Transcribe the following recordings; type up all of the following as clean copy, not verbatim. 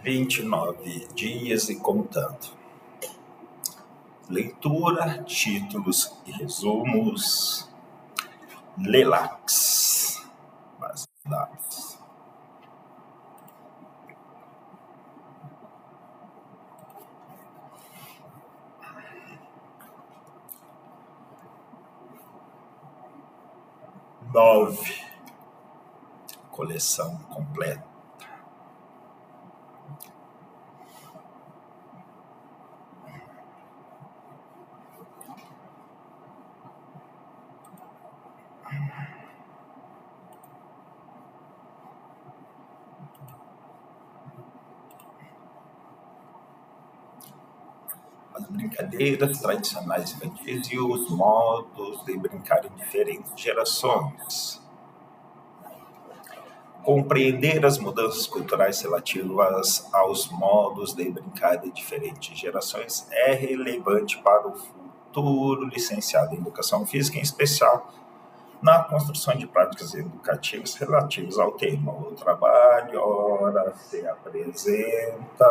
29 dias e contando. Leitura, títulos e resumos. Relax. Base de dados. Nove. Coleção completa. As brincadeiras tradicionais infantis e os modos de brincar em diferentes gerações. Compreender as mudanças culturais relativas aos modos de brincar de diferentes gerações é relevante para o futuro licenciado em Educação Física, em especial na construção de práticas educativas relativas ao tema. O trabalho, ora, se apresenta,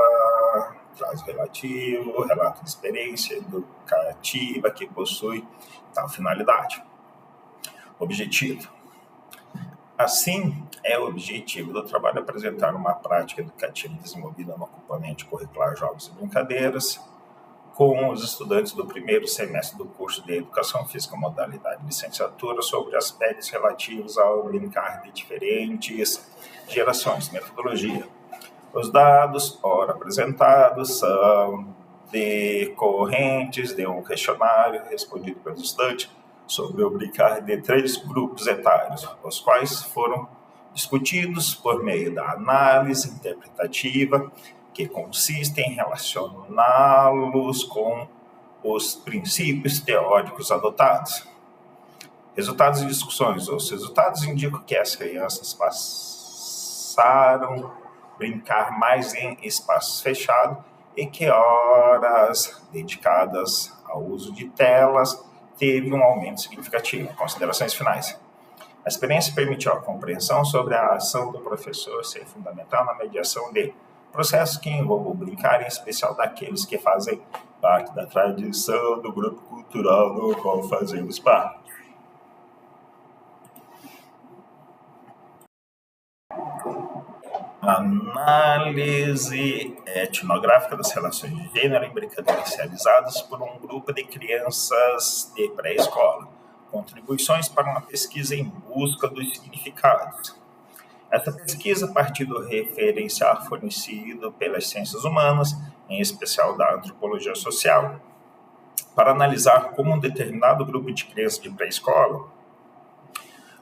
traz relativo, relato de experiência educativa que possui tal finalidade. Objetivo. Assim, é o objetivo do trabalho apresentar uma prática educativa desenvolvida no componente curricular Jogos e Brincadeiras, com os estudantes do primeiro semestre do curso de Educação Física, modalidade licenciatura, sobre aspectos relativos ao brincar de diferentes gerações. Metodologia. Os dados, ora apresentados, são decorrentes de um questionário respondido pelos estudantes sobre o brincar de 3 grupos etários, os quais foram discutidos por meio da análise interpretativa, que consiste em relacioná-los com os princípios teóricos adotados. Resultados de discussões. Os resultados indicam que as crianças passaram a brincar mais em espaços fechados e que horas dedicadas ao uso de telas teve um aumento significativo. Considerações finais. A experiência permitiu a compreensão sobre a ação do professor ser fundamental na mediação de processos que envolvam brincar, em especial daqueles que fazem parte da tradição do grupo cultural no qual fazemos parte. Análise etnográfica das relações de gênero em brincadeiras realizadas por um grupo de crianças de pré-escola. Contribuições para uma pesquisa em busca dos significados. Essa pesquisa, a partir do referencial fornecido pelas ciências humanas, em especial da antropologia social, para analisar como um determinado grupo de crianças de pré-escola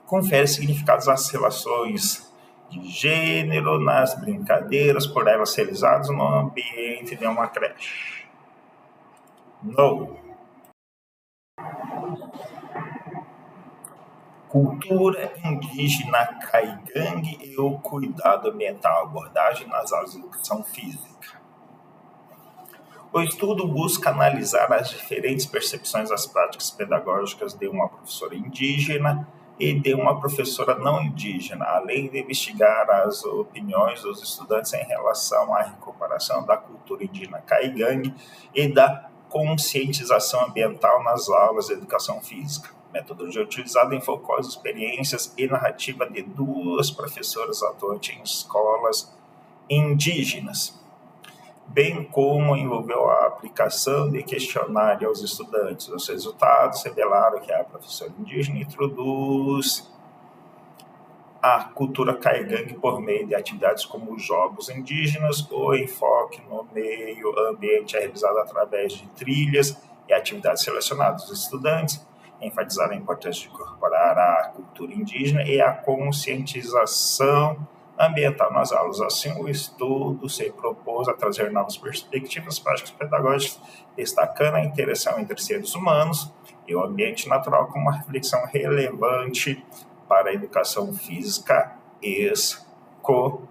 confere significados às relações de gênero nas brincadeiras por elas realizadas no ambiente de uma creche. No. Cultura indígena caigangue e o cuidado ambiental, abordagem nas aulas de educação física. O estudo busca analisar as diferentes percepções das práticas pedagógicas de uma professora indígena e de uma professora não indígena, além de investigar as opiniões dos estudantes em relação à recuperação da cultura indígena caigangue e da conscientização ambiental nas aulas de educação física. A metodologia utilizada enfocou as experiências e narrativa de 2 professoras atuantes em escolas indígenas, bem como envolveu a aplicação de questionário aos estudantes. Os resultados revelaram que a professora indígena introduz a cultura caigangue por meio de atividades como jogos indígenas. O enfoque no meio ambiente é realizado através de trilhas e atividades selecionadas. Os estudantes enfatizaram a importância de incorporar a cultura indígena e a conscientização ambiental nas aulas. Assim, o estudo se propôs a trazer novas perspectivas práticas pedagógicas, destacando a interação entre seres humanos e o ambiente natural como uma reflexão relevante para a educação física escolar.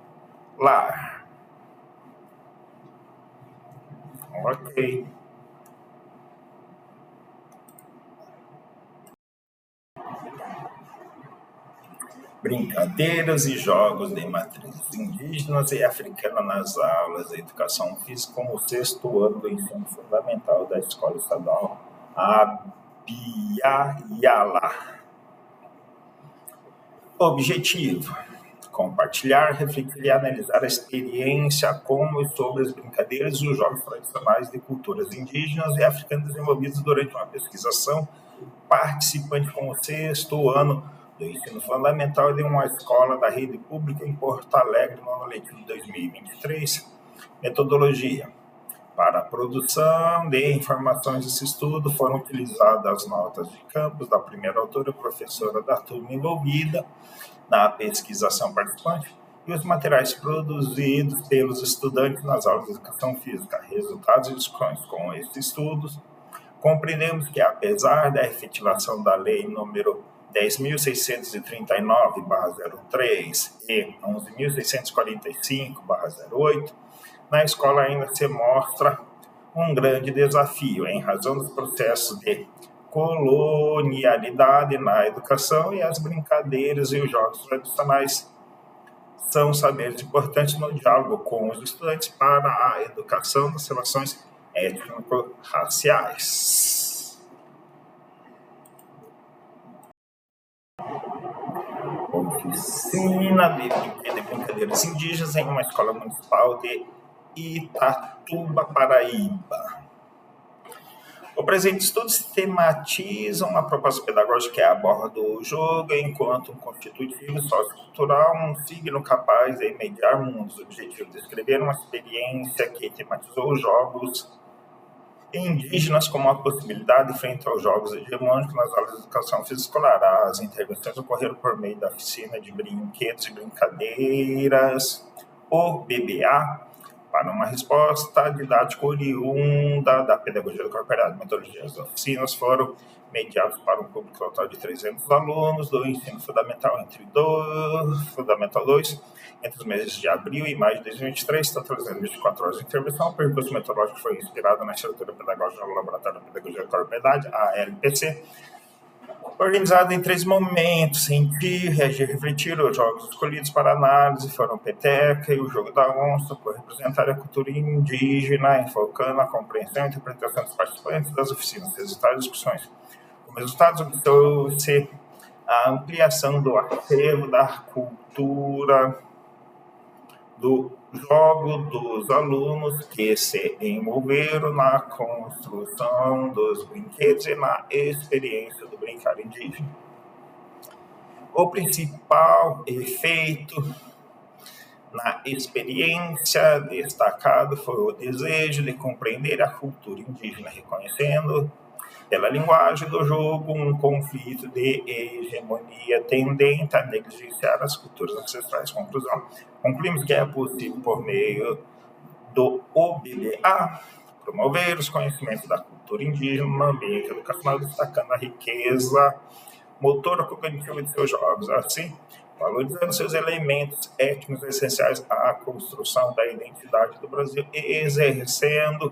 Ok. Brincadeiras e jogos de matrizes indígenas e africana nas aulas de educação física como o sexto ano do ensino fundamental da Escola Estadual Abiaiala. Objetivo: compartilhar, refletir e analisar a experiência como e sobre as brincadeiras e os jogos tradicionais de culturas indígenas e africanas desenvolvidos durante uma pesquisação participante com o sexto ano do ensino fundamental de uma escola da rede pública em Porto Alegre no ano letivo de 2023. Metodologia: para a produção de informações desse estudo foram utilizadas as notas de campus da primeira autora, professora da turma envolvida na pesquisação participante e os materiais produzidos pelos estudantes nas aulas de educação física. Resultados e discussões com esses estudos. Compreendemos que, apesar da efetivação da Lei número 10.639/03 e 11.645/08, na escola ainda se mostra um grande desafio em razão dos processos de colonialidade na educação e as brincadeiras e os jogos tradicionais são saberes importantes no diálogo com os estudantes para a educação das relações étnico-raciais. Oficina de brincadeiras indígenas em uma escola municipal de Itatuba, Paraíba. O presente estudo sistematiza uma proposta pedagógica que aborda o jogo enquanto um constitutivo sociocultural, um signo capaz de mediar mundos. O objetivo de descrever uma experiência que tematizou os jogos indígenas como uma possibilidade frente aos jogos hegemônicos nas aulas de educação física escolar. As intervenções ocorreram por meio da oficina de brinquedos e brincadeiras, o BBA, para uma resposta didática oriunda da pedagogia do corporado. Metodologias das oficinas foram mediadas para um público total de 300 alunos do ensino fundamental Fundamental 2, entre os meses de abril e maio de 2023, totalizando 24 horas de intervenção. O percurso metodológico foi inspirado na estrutura pedagógica do Laboratório de Pedagogia da Corporidade, a LPC, organizado em 3 momentos: sentir, reagir, refletir. Os jogos escolhidos para análise foram o peteca e o jogo da onça, por representar a cultura indígena, enfocando a compreensão e interpretação dos participantes das oficinas. Resultados e discussões. Como resultados, obteve-se a ampliação do acervo da cultura do jogo dos alunos que se envolveram na construção dos brinquedos e na experiência do brincar indígena. O principal efeito na experiência destacado foi o desejo de compreender a cultura indígena, reconhecendo pela linguagem do jogo um conflito de hegemonia tendente a negligenciar as culturas ancestrais. Conclusão: concluímos que é possível, por meio do OBBA, promover os conhecimentos da cultura indígena no ambiente educacional, destacando a riqueza motora cognitiva de seus jogos, assim valorizando seus elementos étnicos essenciais à construção da identidade do Brasil e exercendo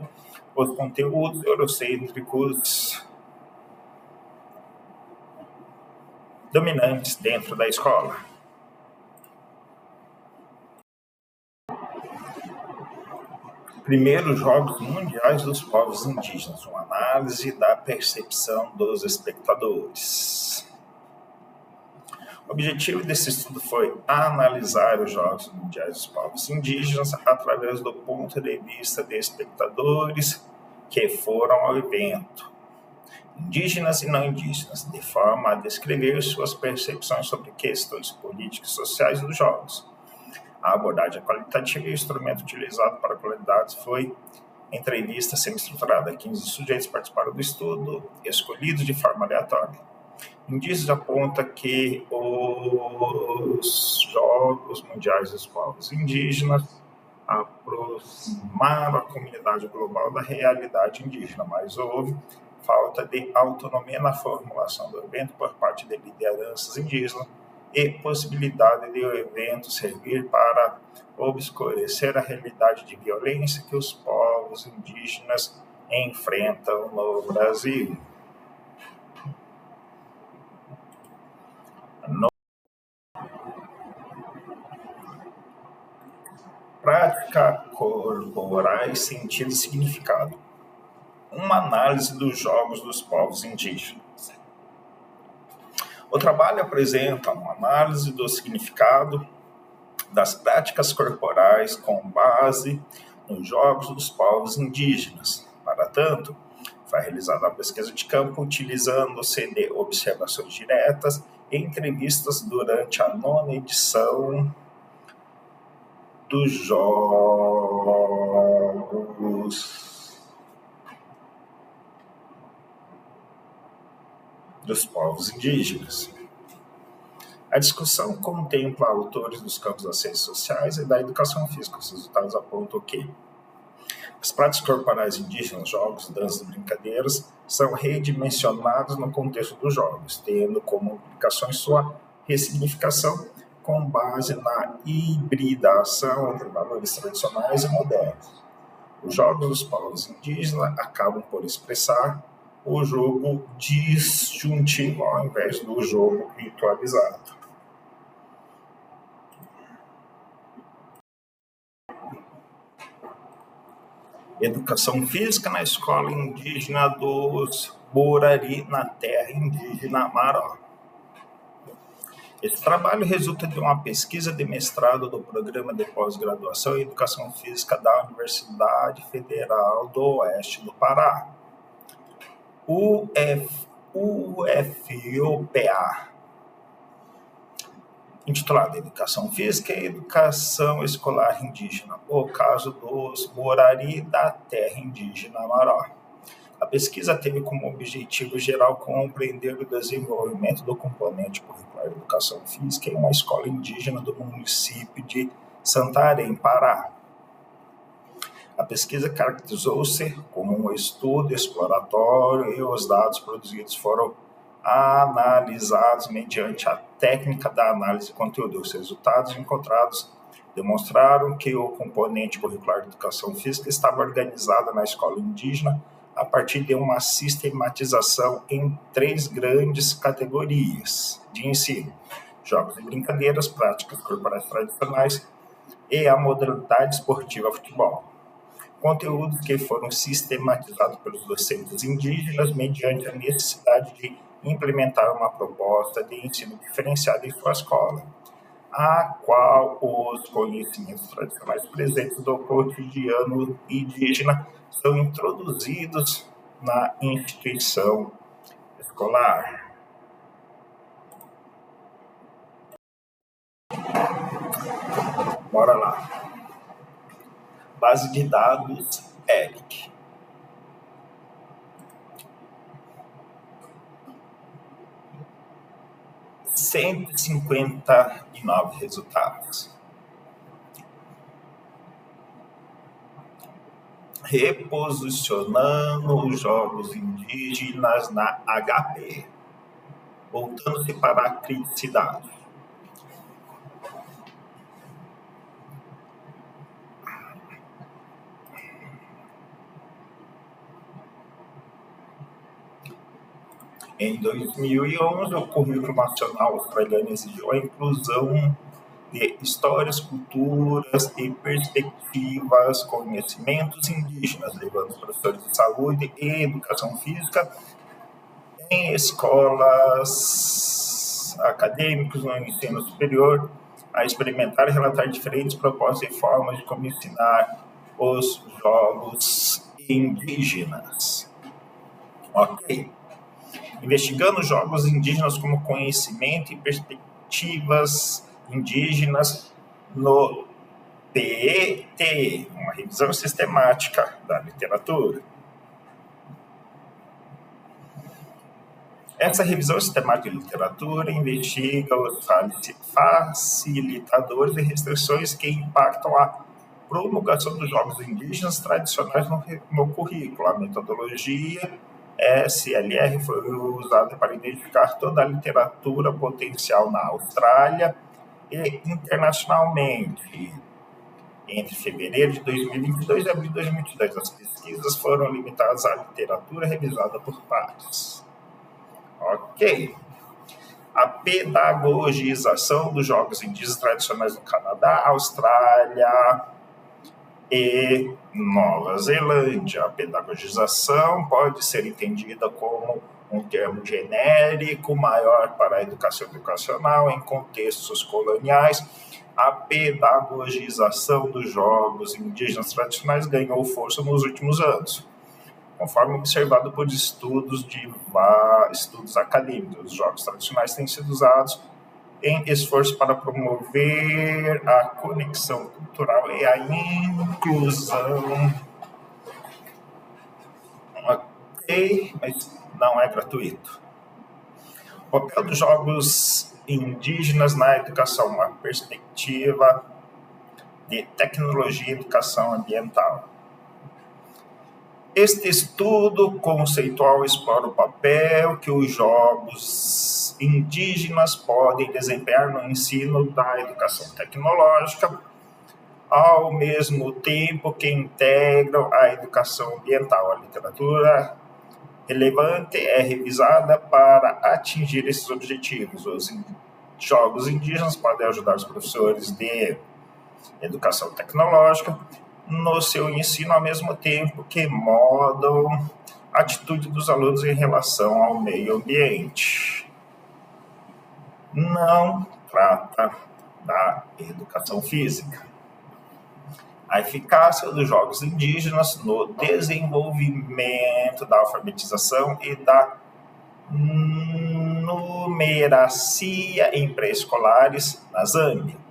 os conteúdos eurocêntricos dominantes dentro da escola. Primeiros Jogos Mundiais dos Povos Indígenas, uma análise da percepção dos espectadores. O objetivo desse estudo foi analisar os Jogos Mundiais dos Povos Indígenas através do ponto de vista de espectadores que foram ao evento, indígenas e não indígenas, de forma a descrever suas percepções sobre questões políticas e sociais dos Jogos. A abordagem qualitativa e o instrumento utilizado para a qualidade foi entrevista semi-estruturada. 15 sujeitos participaram do estudo, escolhidos de forma aleatória. Indícios apontam que os Jogos Mundiais dos Povos Indígenas aproximaram a comunidade global da realidade indígena, mas houve falta de autonomia na formulação do evento por parte de lideranças indígenas e possibilidade de o evento servir para obscurecer a realidade de violência que os povos indígenas enfrentam no Brasil. Prática corporais, sentido e significado. Uma análise dos jogos dos povos indígenas. O trabalho apresenta uma análise do significado das práticas corporais com base nos jogos dos povos indígenas. Para tanto, foi realizada a pesquisa de campo utilizando-se de observações diretas e entrevistas durante a 9ª edição dos Jogos dos povos indígenas. A discussão contempla autores dos campos das ciências sociais e da educação física. Os resultados apontam que as práticas corporais indígenas, jogos, danças e brincadeiras, são redimensionadas no contexto dos jogos, tendo como implicações sua ressignificação com base na hibridação entre valores tradicionais e modernos. Os jogos dos povos indígenas acabam por expressar o jogo disjuntivo ao invés do jogo ritualizado. Educação física na escola indígena dos Borari, na terra indígena Maró. Esse trabalho resulta de uma pesquisa de mestrado do Programa de Pós-Graduação em Educação Física da Universidade Federal do Oeste do Pará, UFOPA, intitulada Educação Física e Educação Escolar Indígena, o caso dos Borari da terra indígena Maró. A pesquisa teve como objetivo geral compreender o desenvolvimento do componente curricular de educação física em uma escola indígena do município de Santarém, Pará. A pesquisa caracterizou-se como um estudo exploratório e os dados produzidos foram analisados mediante a técnica da análise de conteúdo. Os resultados encontrados demonstraram que o componente curricular de educação física estava organizado na escola indígena a partir de uma sistematização em 3 grandes categorias de ensino: jogos e brincadeiras, práticas corporais tradicionais e a modalidade esportiva futebol. Conteúdos que foram sistematizados pelos docentes indígenas mediante a necessidade de implementar uma proposta de ensino diferenciado em sua escola, a qual os conhecimentos tradicionais presentes do cotidiano indígena são introduzidos na instituição escolar. Bora lá. Base de dados ERIC. – 159 resultados. Reposicionando os jogos indígenas na HP. Voltando-se para a criticidade. Em 2011, o Currículo Nacional Australiano exigiu a inclusão de histórias, culturas e perspectivas, conhecimentos indígenas, levando professores de saúde e educação física em escolas acadêmicas no ensino superior a experimentar e relatar diferentes propostas e formas de como ensinar os jogos indígenas. Ok. Investigando os jogos indígenas como conhecimento e perspectivas indígenas no PET, uma revisão sistemática da literatura. Essa revisão sistemática de literatura investiga os facilitadores e restrições que impactam a promulgação dos jogos indígenas tradicionais no currículo. A metodologia SLR foi usada para identificar toda a literatura potencial na Austrália e internacionalmente. Entre fevereiro de 2022 e abril de 2022, as pesquisas foram limitadas à literatura revisada por pares. Ok. A pedagogização dos jogos indígenas tradicionais no Canadá, Austrália e Nova Zelândia. A pedagogização pode ser entendida como um termo genérico maior para a educação educacional em contextos coloniais. A pedagogização dos jogos indígenas tradicionais ganhou força nos últimos anos, conforme observado por estudos acadêmicos. Os jogos tradicionais têm sido usados em esforço para promover a conexão cultural e a inclusão. Ok, mas não é gratuito. O papel dos jogos indígenas na educação, uma perspectiva de tecnologia e educação ambiental. Este estudo conceitual explora o papel que os jogos indígenas podem desempenhar no ensino da educação tecnológica, ao mesmo tempo que integram a educação ambiental. A literatura relevante é revisada para atingir esses objetivos. Os jogos indígenas podem ajudar os professores de educação tecnológica no seu ensino, ao mesmo tempo que moldam a atitude dos alunos em relação ao meio ambiente. Não trata da educação física. A eficácia dos jogos indígenas no desenvolvimento da alfabetização e da numeracia em pré-escolares na Zâmbia.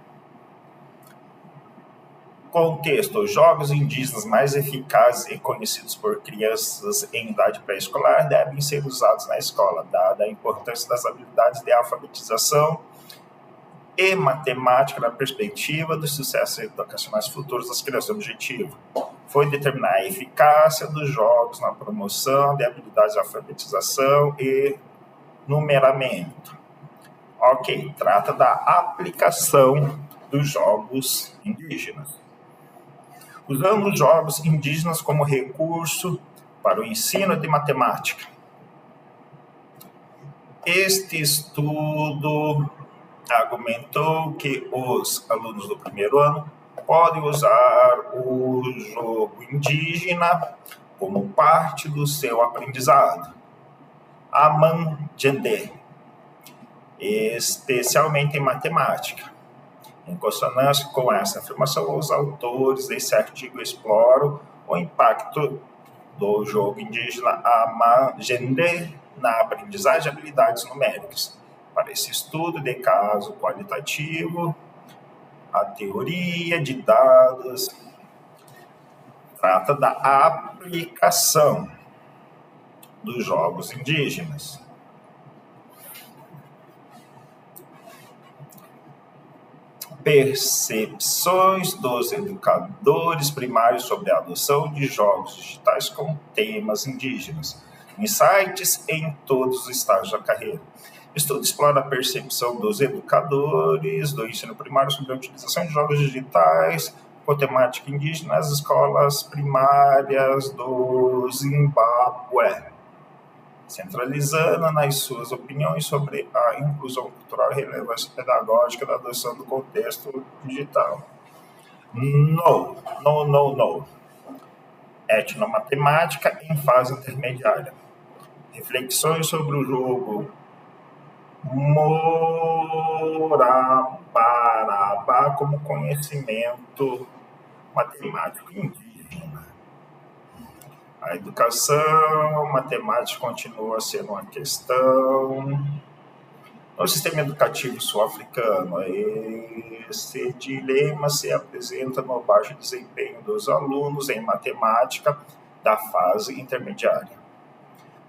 Contexto: os jogos indígenas mais eficazes e conhecidos por crianças em idade pré-escolar devem ser usados na escola, dada a importância das habilidades de alfabetização e matemática na perspectiva dos sucessos educacionais futuros das crianças. O objetivo foi determinar a eficácia dos jogos na promoção de habilidades de alfabetização e numeramento. Ok, trata da aplicação dos jogos indígenas. Usando os jogos indígenas como recurso para o ensino de matemática. Este estudo argumentou que os alunos do primeiro ano podem usar o jogo indígena como parte do seu aprendizado, Amanjendê, especialmente em matemática. Em consonância com essa afirmação, os autores desse artigo exploram o impacto do jogo indígena Amanjendê na aprendizagem de habilidades numéricas. Para esse estudo de caso qualitativo, a teoria de dados trata da aplicação dos jogos indígenas. Percepções dos educadores primários sobre a adoção de jogos digitais com temas indígenas. Insights em todos os estágios da carreira. O estudo explora a percepção dos educadores do ensino primário sobre a utilização de jogos digitais com temática indígena nas escolas primárias do Zimbábue, centralizando nas suas opiniões sobre a inclusão cultural e relevância pedagógica da adoção do contexto digital. No. Etnomatemática em fase intermediária. Reflexões sobre o jogo Morabarabá como conhecimento matemático indígena. A educação matemática continua sendo uma questão no sistema educativo sul-africano. Esse dilema se apresenta no baixo desempenho dos alunos em matemática da fase intermediária.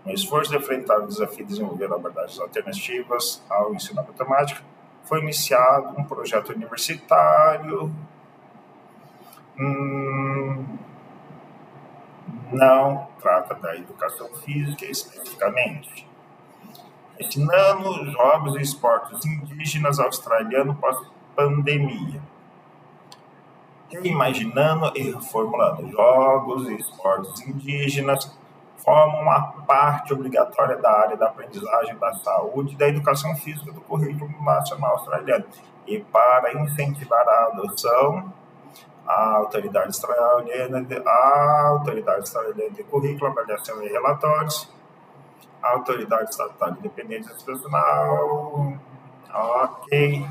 No esforço de enfrentar o desafio de desenvolver abordagens alternativas ao ensino da matemática, foi iniciado um projeto universitário. Não trata da educação física especificamente. Ensinando jogos e esportes indígenas australianos pós-pandemia. Reimaginando e reformulando jogos e esportes indígenas formam uma parte obrigatória da área da aprendizagem, da saúde e da educação física do currículo nacional australiano. E para incentivar a adoção, a Autoridade Australiana de Currículo, Avaliação e Relatórios, a Autoridade Estatal Independente Institucional. Ok.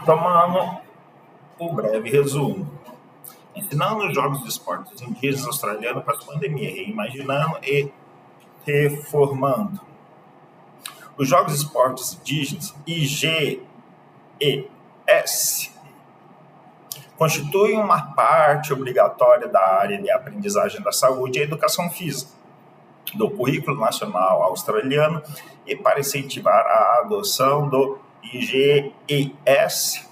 Tomando o breve resumo. Ensinando os jogos de esportes indígenas australianos para a pandemia, reimaginando e reformando. Os Jogos de Esportes Indígenas, IGES, constituem uma parte obrigatória da área de aprendizagem da saúde e educação física do Currículo Nacional Australiano e para incentivar a adoção do IGES,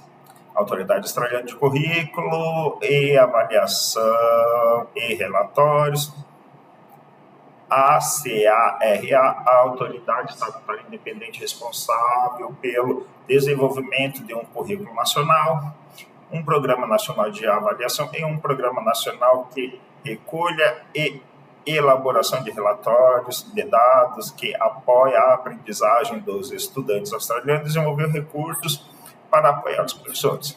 Autoridade Australiana de Currículo e Avaliação e Relatórios, ACARA, a Autoridade Estatal Independente responsável pelo desenvolvimento de um currículo nacional, um programa nacional de avaliação e um programa nacional que recolha e elaboração de relatórios de dados que apoia a aprendizagem dos estudantes australianos, desenvolveu recursos para apoiar os professores.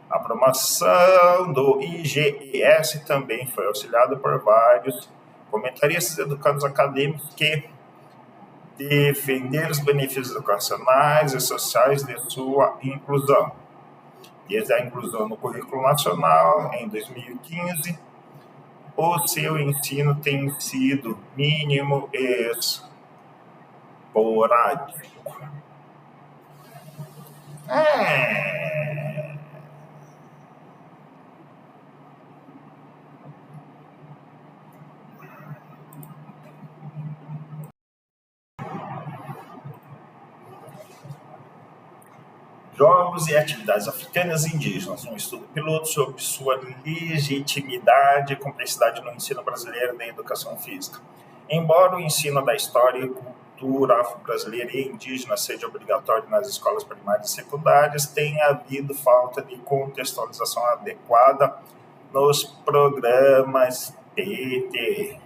A promoção do IGES também foi auxiliada por vários comentaristas educados acadêmicos que defenderam os benefícios educacionais e sociais de sua inclusão. Desde a inclusão no currículo nacional, em 2015, o seu ensino tem sido mínimo e esporádico. Jogos e atividades africanas e indígenas, um estudo piloto sobre sua legitimidade e complexidade no ensino brasileiro da educação física. Embora o ensino da história e cultura afro-brasileira e indígena seja obrigatório nas escolas primárias e secundárias, tem havido falta de contextualização adequada nos programas PT.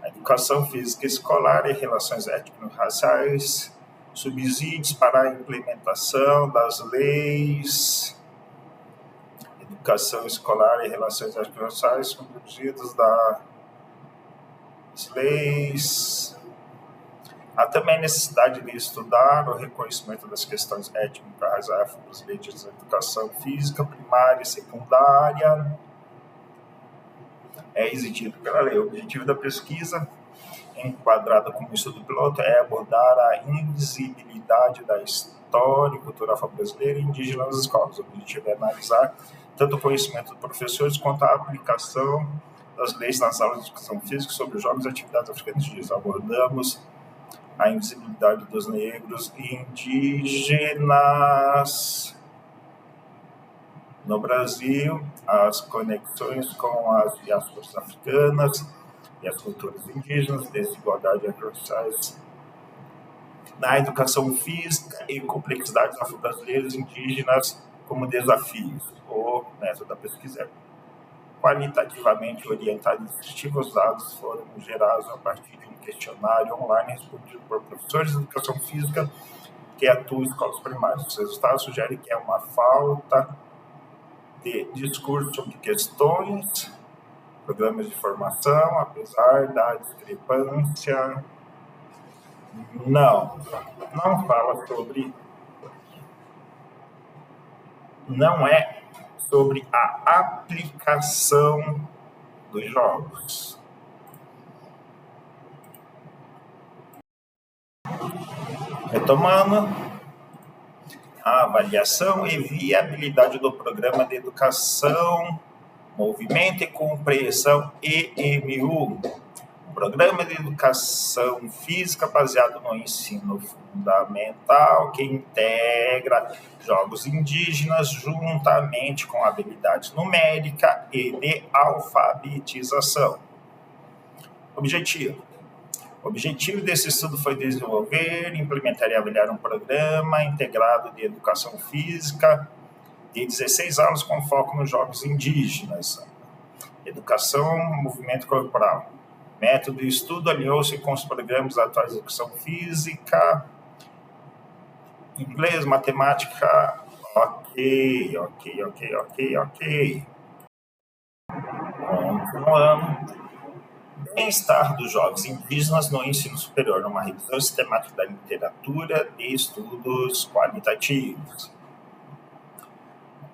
A educação física escolar e relações étnico-raciais, subsídios para a implementação das leis, educação escolar e relações étnico-raciais, subsídios das leis. Há também necessidade de estudar o reconhecimento das questões étnico-raciais afro-brasileiras na educação física, primária e secundária. É exigido pela lei. O objetivo da pesquisa, enquadrada como estudo piloto, é abordar a invisibilidade da história e cultura afro-brasileira e indígena nas escolas. O objetivo é analisar tanto o conhecimento dos professores quanto a aplicação das leis nas aulas de educação física sobre os jogos e atividades africanas indígenas. Abordamos a invisibilidade dos negros e indígenas no Brasil, as conexões com as diásporas africanas e as culturas indígenas, desigualdade raciais na educação física e complexidades afro-brasileiras indígenas como desafios. O método da pesquisa é qualitativamente orientado e descritivo. Os dados foram gerados a partir de um questionário online respondido por professores de educação física que atuam em escolas primárias. Os resultados sugerem que é uma falta de discurso sobre questões, programas de formação, apesar da discrepância. Não fala sobre, não é sobre a aplicação dos jogos. Retomando, a avaliação e viabilidade do Programa de Educação, Movimento e Compreensão EMU, um programa de educação física baseado no ensino fundamental que integra jogos indígenas juntamente com habilidade numérica e de alfabetização. O objetivo desse estudo foi desenvolver, implementar e avaliar um programa integrado de educação física de 16 anos com foco nos jogos indígenas, educação, movimento corporal. Método de estudo alinhou-se com os programas atuais de educação física, inglês, matemática. Ok. Continuando. Bem-estar dos jovens indígenas no ensino superior, numa revisão sistemática da literatura e estudos qualitativos.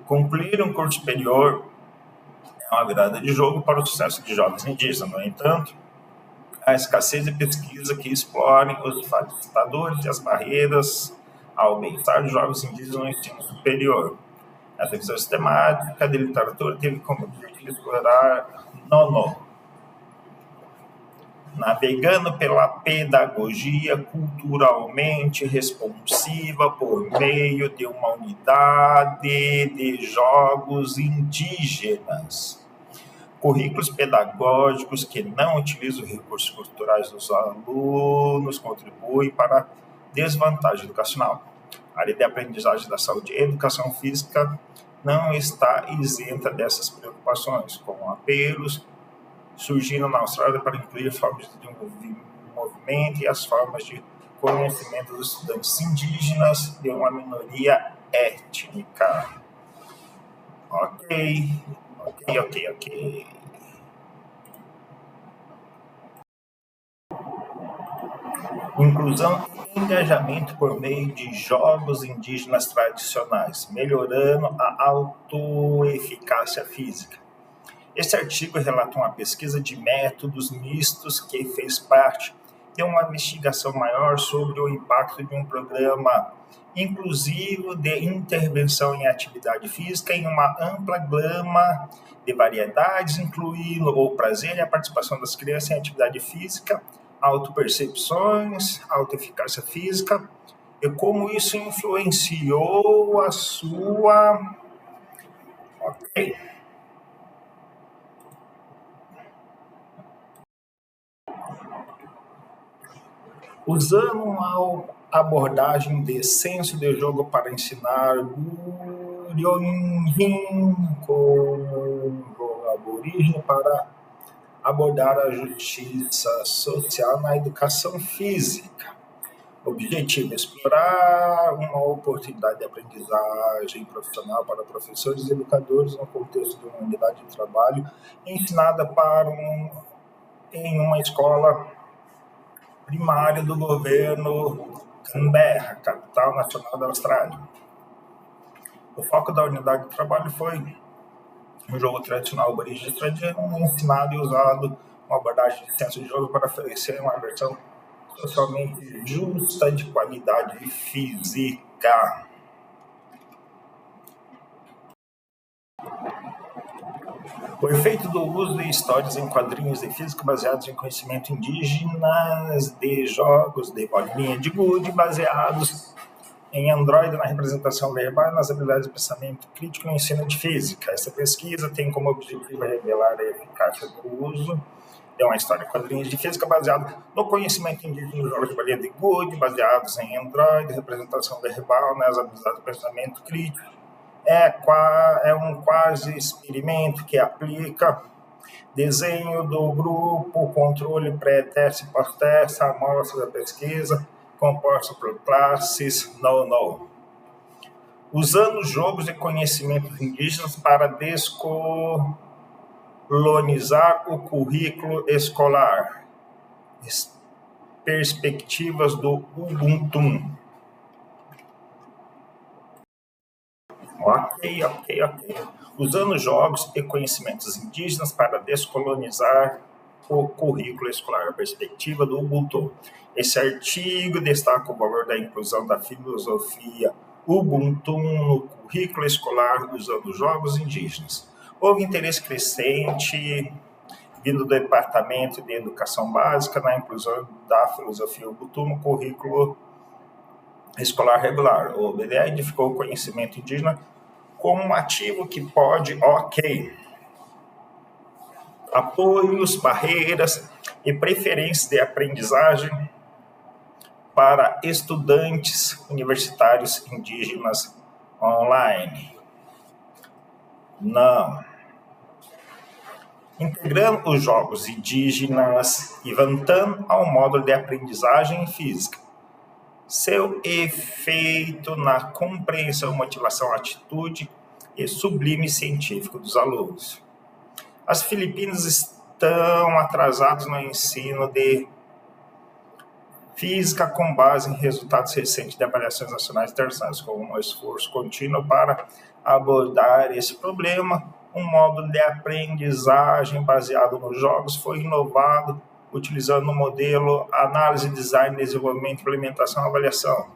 Concluir um curso superior é uma virada de jogo para o sucesso de jovens indígenas. No entanto, a escassez de pesquisa que explorem os facilitadores e as barreiras ao bem-estar dos jovens indígenas no ensino superior. A revisão sistemática de literatura teve como objetivo explorar navegando pela pedagogia culturalmente responsiva por meio de uma unidade de jogos indígenas. Currículos pedagógicos que não utilizam os recursos culturais dos alunos contribuem para a desvantagem educacional. A área de aprendizagem da saúde e educação física não está isenta dessas preocupações, com apelos surgindo na Austrália para incluir formas de movimento e as formas de conhecimento dos estudantes indígenas de uma minoria étnica. Ok. Inclusão e engajamento por meio de jogos indígenas tradicionais, melhorando a autoeficácia física. Este artigo relata uma pesquisa de métodos mistos que fez parte de uma investigação maior sobre o impacto de um programa inclusivo de intervenção em atividade física em uma ampla gama de variedades, incluindo o prazer e a participação das crianças em atividade física, autopercepções, autoeficácia física, e como isso influenciou a sua... Ok. Usando uma abordagem de senso de jogo para ensinar Gurionhin como aborígene para abordar a justiça social na educação física. Objetivo: explorar uma oportunidade de aprendizagem profissional para professores e educadores no contexto de uma unidade de trabalho ensinada em uma escola primária do governo Canberra, capital nacional da Austrália. O foco da unidade de trabalho foi um jogo tradicional aborígene estrangeiro, ensinado e usado uma abordagem de senso de jogo para oferecer uma versão socialmente justa de qualidade física. O efeito do uso de histórias em quadrinhos de física baseados em conhecimento indígenas, de jogos de bolinha de gude baseados em Android na representação verbal e nas habilidades de pensamento crítico no ensino de física. Essa pesquisa tem como objetivo revelar a eficácia do uso de uma história em quadrinhos de física baseada no conhecimento indígena dos jogos de bolinha de gude baseados em Android, representação verbal nas habilidades de pensamento crítico. É um quase experimento que aplica desenho do grupo, controle pré-teste e pós-teste, amostra da pesquisa, composta por classes, usando jogos de conhecimentos indígenas para descolonizar o currículo escolar. Perspectivas do Ubuntu. Ok. Usando jogos e conhecimentos indígenas para descolonizar o currículo escolar, a perspectiva do Ubuntu. Esse artigo destaca o valor da inclusão da filosofia Ubuntu no currículo escolar usando jogos indígenas. Houve interesse crescente vindo do Departamento de Educação Básica na inclusão da filosofia Ubuntu no currículo escolar regular. O BDE identificou o conhecimento indígena como um ativo que pode, apoios, barreiras e preferências de aprendizagem para estudantes universitários indígenas online. Não. integrando os jogos indígenas e Vantan ao módulo de aprendizagem física. Seu efeito na compreensão, motivação, atitude e sublime científico dos alunos. As Filipinas estão atrasadas no ensino de física com base em resultados recentes de avaliações nacionais e internacionais, com um esforço contínuo para abordar esse problema. Um módulo de aprendizagem baseado nos jogos foi inovado, utilizando o modelo análise, design, desenvolvimento, implementação e avaliação,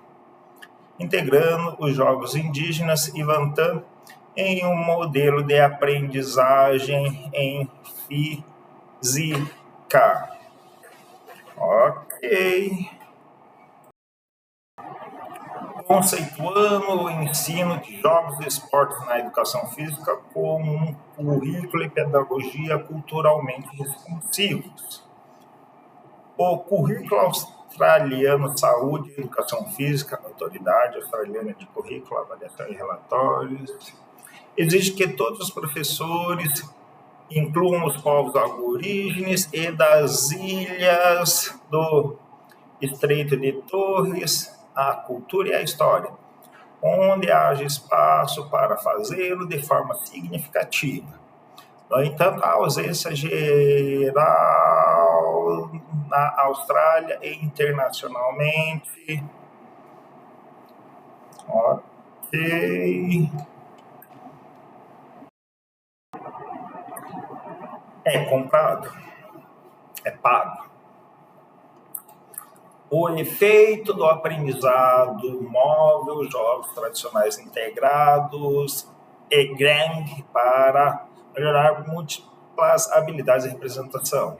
integrando os jogos indígenas e Vantan em um modelo de aprendizagem em física. Ok. Conceituando o ensino de jogos e esportes na educação física como um currículo e pedagogia culturalmente responsivos. O currículo australiano Saúde e Educação Física, Autoridade Australiana de Currículo, Avaliação e Relatórios, exige que todos os professores incluam os povos aborígenes e das ilhas do Estreito de Torres, a cultura e a história, onde haja espaço para fazê-lo de forma significativa. No entanto, a ausência geral na Austrália e internacionalmente. Ok. É comprado, é pago. O efeito do aprendizado móvel, jogos tradicionais integrados é grande para melhorar múltiplas habilidades de representação.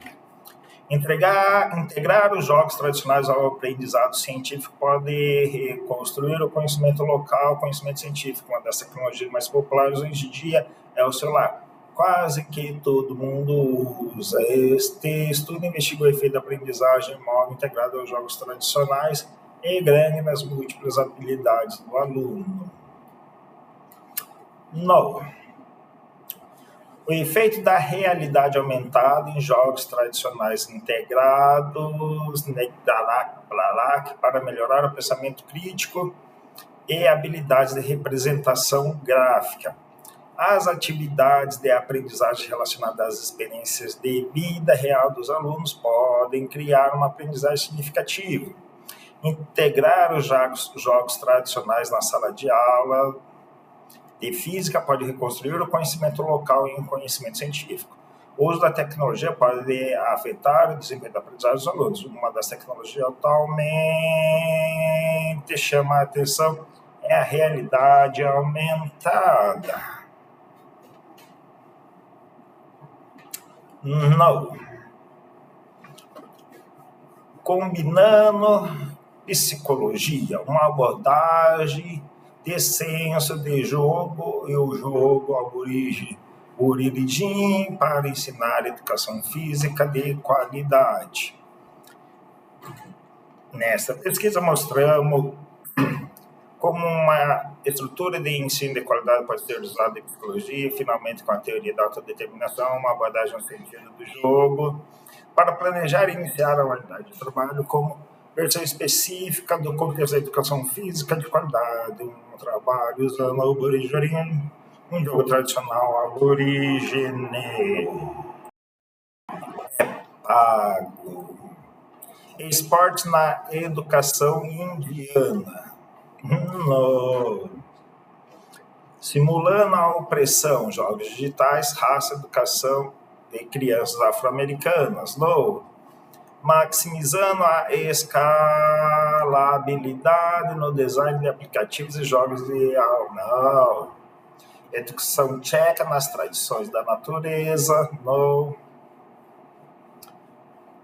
Integrar os jogos tradicionais ao aprendizado científico pode reconstruir o conhecimento local, o conhecimento científico. Uma das tecnologias mais populares hoje em dia é o celular. Quase que todo mundo usa. Este estudo investiga o efeito da aprendizagem móvel integrado aos jogos tradicionais e grande nas múltiplas habilidades do aluno. No. O efeito da realidade aumentada em jogos tradicionais integrados para melhorar o pensamento crítico e habilidades de representação gráfica. As atividades de aprendizagem relacionadas às experiências de vida real dos alunos podem criar uma aprendizagem significativa. Integrar os jogos tradicionais na sala de aula de física pode reconstruir o conhecimento local em um conhecimento científico. O uso da tecnologia pode afetar o desempenho da aprendizagem dos alunos. Uma das tecnologias atualmente chama a atenção é a realidade aumentada. Não. Combinando psicologia, uma abordagem de senso de jogo e o jogo aborígene para ensinar educação física de qualidade. Nesta pesquisa mostramos como uma estrutura de ensino de qualidade pode ser usada em psicologia, e finalmente com a teoria da autodeterminação, uma abordagem no sentido do jogo, para planejar e iniciar a unidade de trabalho como versão específica do contexto da educação física de qualidade, um trabalho usando o aborígene, um jogo tradicional aborígene. Pago. Esportes na educação indiana. No. Simulando a opressão, jogos digitais, raça, educação de crianças afro-americanas. No. Maximizando a escalabilidade no design de aplicativos e jogos de não. Educação tcheca nas tradições da natureza. No.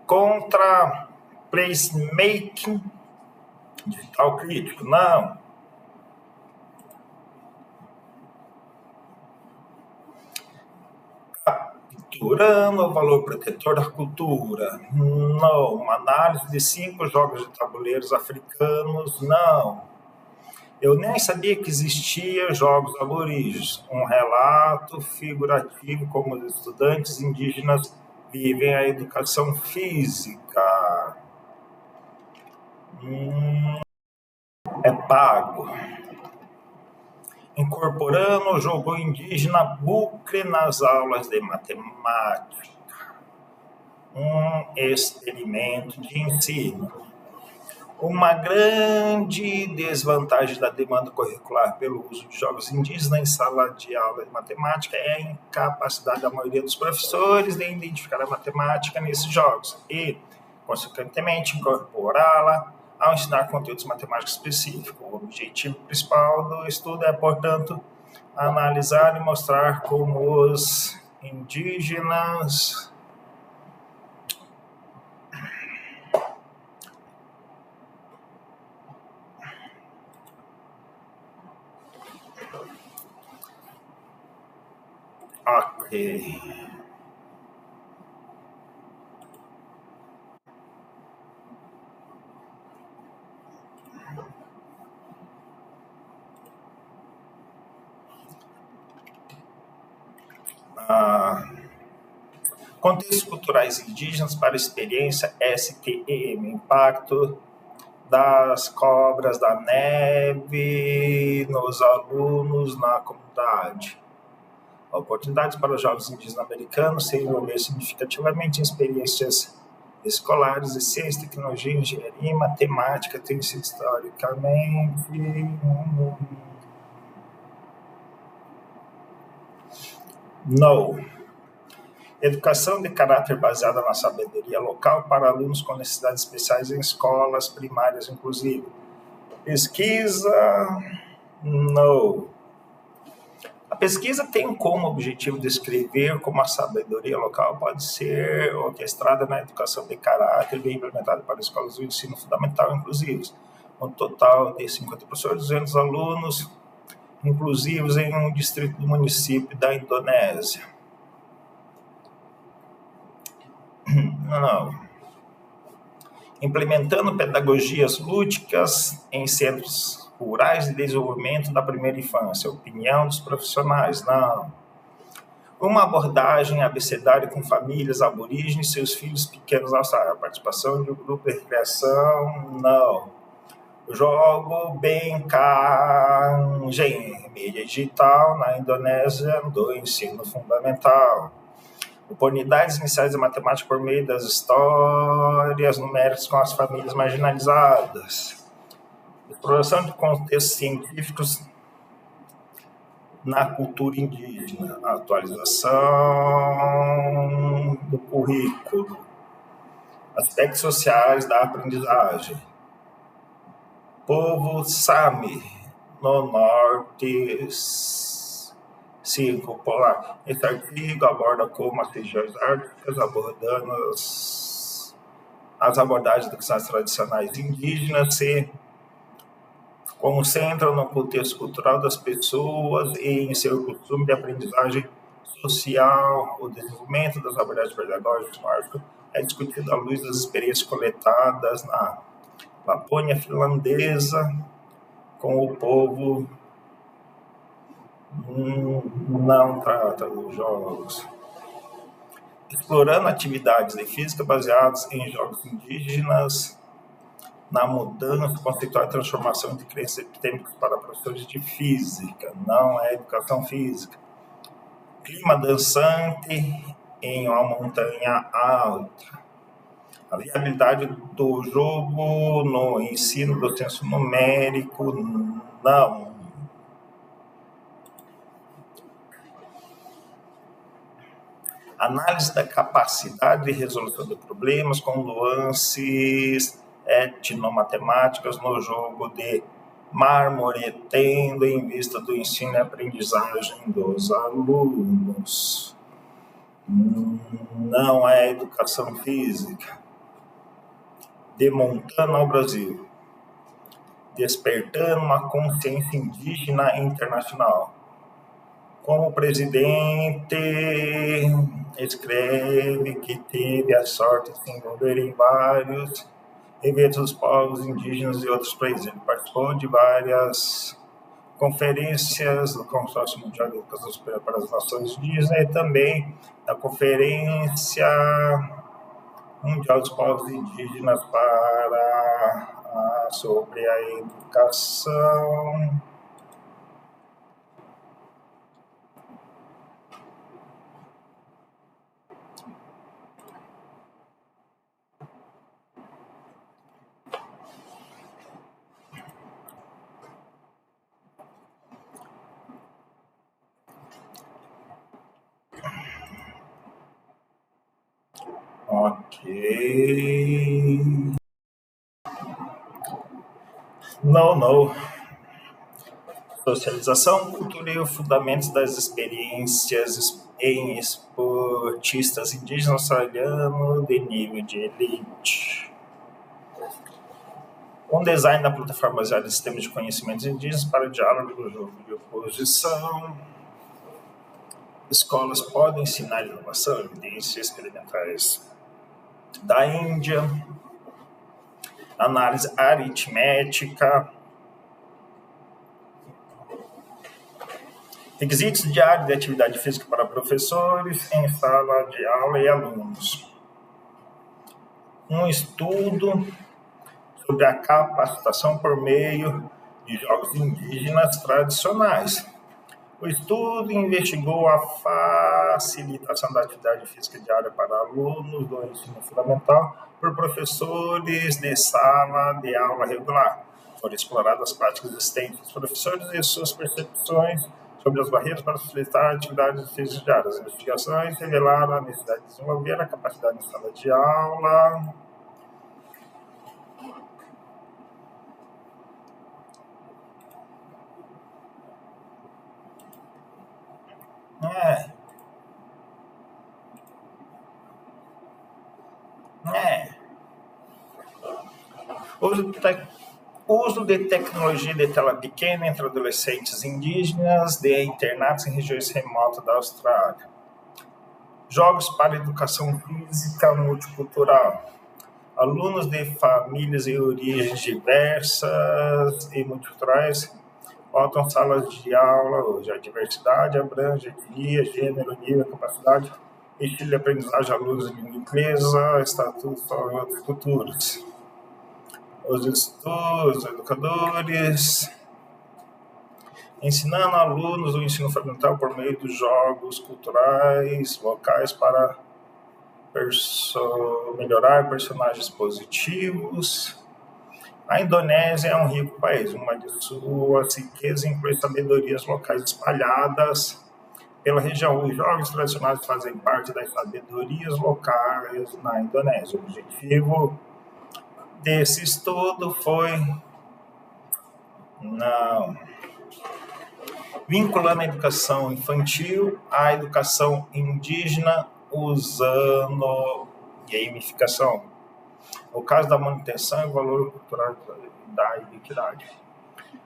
Contra placemaking digital crítico. Não. Capturando o valor protetor da cultura. Não. Uma análise de 5 jogos de tabuleiros africanos. Não. Eu nem sabia que existia jogos aborígenes. Um relato figurativo como os estudantes indígenas vivem a educação física. É pago. Incorporando o jogo indígena bucle nas aulas de matemática. Um experimento de ensino. Uma grande desvantagem da demanda curricular pelo uso de jogos indígenas em sala de aula de matemática é a incapacidade da maioria dos professores de identificar a matemática nesses jogos e, consequentemente, incorporá-la ao ensinar conteúdos matemáticos específicos. O objetivo principal do estudo é, portanto, analisar e mostrar como os indígenas Ok. Contextos culturais indígenas para a experiência STEM, impacto das cobras da neve nos alunos na comunidade. Oportunidades para os jovens indígenas americanos se envolver significativamente em experiências escolares de ciência, tecnologia, engenharia e matemática têm sido historicamente No. Educação de caráter baseada na sabedoria local para alunos com necessidades especiais em escolas primárias, inclusive. Pesquisa, no. A pesquisa tem como objetivo descrever como a sabedoria local pode ser orquestrada na educação de caráter bem implementada para escolas do ensino fundamental inclusivos. Um total de 50 professores, 200 alunos inclusivos em um distrito do município da Indonésia. Não. Implementando pedagogias lúdicas em centros rurais de desenvolvimento da primeira infância. Opinião dos profissionais, não. Uma abordagem abecedária com famílias aborígenes e seus filhos pequenos na sala. A participação de um grupo de recreação, não. Jogo Benkangen, mídia digital na Indonésia do ensino fundamental. Oportunidades iniciais de matemática por meio das histórias numéricas com as famílias marginalizadas. Exploração de contextos científicos na cultura indígena. Atualização do currículo. Aspectos sociais da aprendizagem. Povo Sami, no norte 5 polar. Esse artigo aborda como as regiões árticas, abordando as abordagens das tradicionais indígenas se concentram no contexto cultural das pessoas e em seu costume de aprendizagem social. O desenvolvimento das abordagens pedagógicas no Ártico é discutido à luz das experiências coletadas na Lapônia finlandesa com o povo. Não trata dos jogos. Explorando atividades de física baseadas em jogos indígenas na mudança conceitual e transformação de crenças epistêmicas para professores de física. Não é educação física. Clima dançante em uma montanha alta. A viabilidade do jogo no ensino do senso numérico, não. Análise da capacidade de resolução de problemas com nuances etnomatemáticas no jogo de mármore, tendo em vista do ensino e aprendizagem dos alunos. Não é educação física. Demontando ao Brasil. Despertando uma consciência indígena internacional. Como o presidente escreve que teve a sorte de se envolver em vários eventos dos povos indígenas e outros países. Ele participou de várias conferências do Consórcio Mundial de Educação Superior para as Nações Indígenas e também da Conferência Mundial dos Povos Indígenas sobre a educação. Ok. Não. Socialização, cultura e os fundamentos das experiências em esportistas indígenas australianos de nível de elite. Um design da plataforma baseado em sistemas de conhecimentos indígenas para diálogo, jogo de oposição. Escolas podem ensinar inovação, evidências experimentais da Índia. Análise aritmética. Requisitos diários de atividade física para professores em sala de aula e alunos. Um estudo sobre a capacitação por meio de jogos indígenas tradicionais. O estudo investigou a facilitação da atividade física diária para alunos do ensino fundamental por professores de sala de aula regular. Foram exploradas as práticas existentes dos professores e suas percepções sobre as barreiras para facilitar atividades físicas diárias. As investigações revelaram a necessidade de desenvolver a capacidade em sala de aula. Uso de tecnologia de tela pequena entre adolescentes indígenas de internatos em regiões remotas da Austrália. Jogos para educação física multicultural. Alunos de famílias e origens diversas e multiculturais faltam salas de aula hoje. A diversidade abrange etnia, gênero, nível, capacidade, estilo de aprendizagem, alunos de língua inglesa, estatutos e outros culturas. Os estudos, educadores, ensinando alunos do ensino fundamental por meio dos jogos culturais locais para melhorar personagens positivos. A Indonésia é um rico país, uma de suas riquezas inclui sabedorias locais espalhadas pela região. Os jogos tradicionais fazem parte das sabedorias locais na Indonésia. O objetivo desse estudo foi vinculando a educação infantil à educação indígena usando gamificação. O caso da manutenção e o valor cultural da identidade.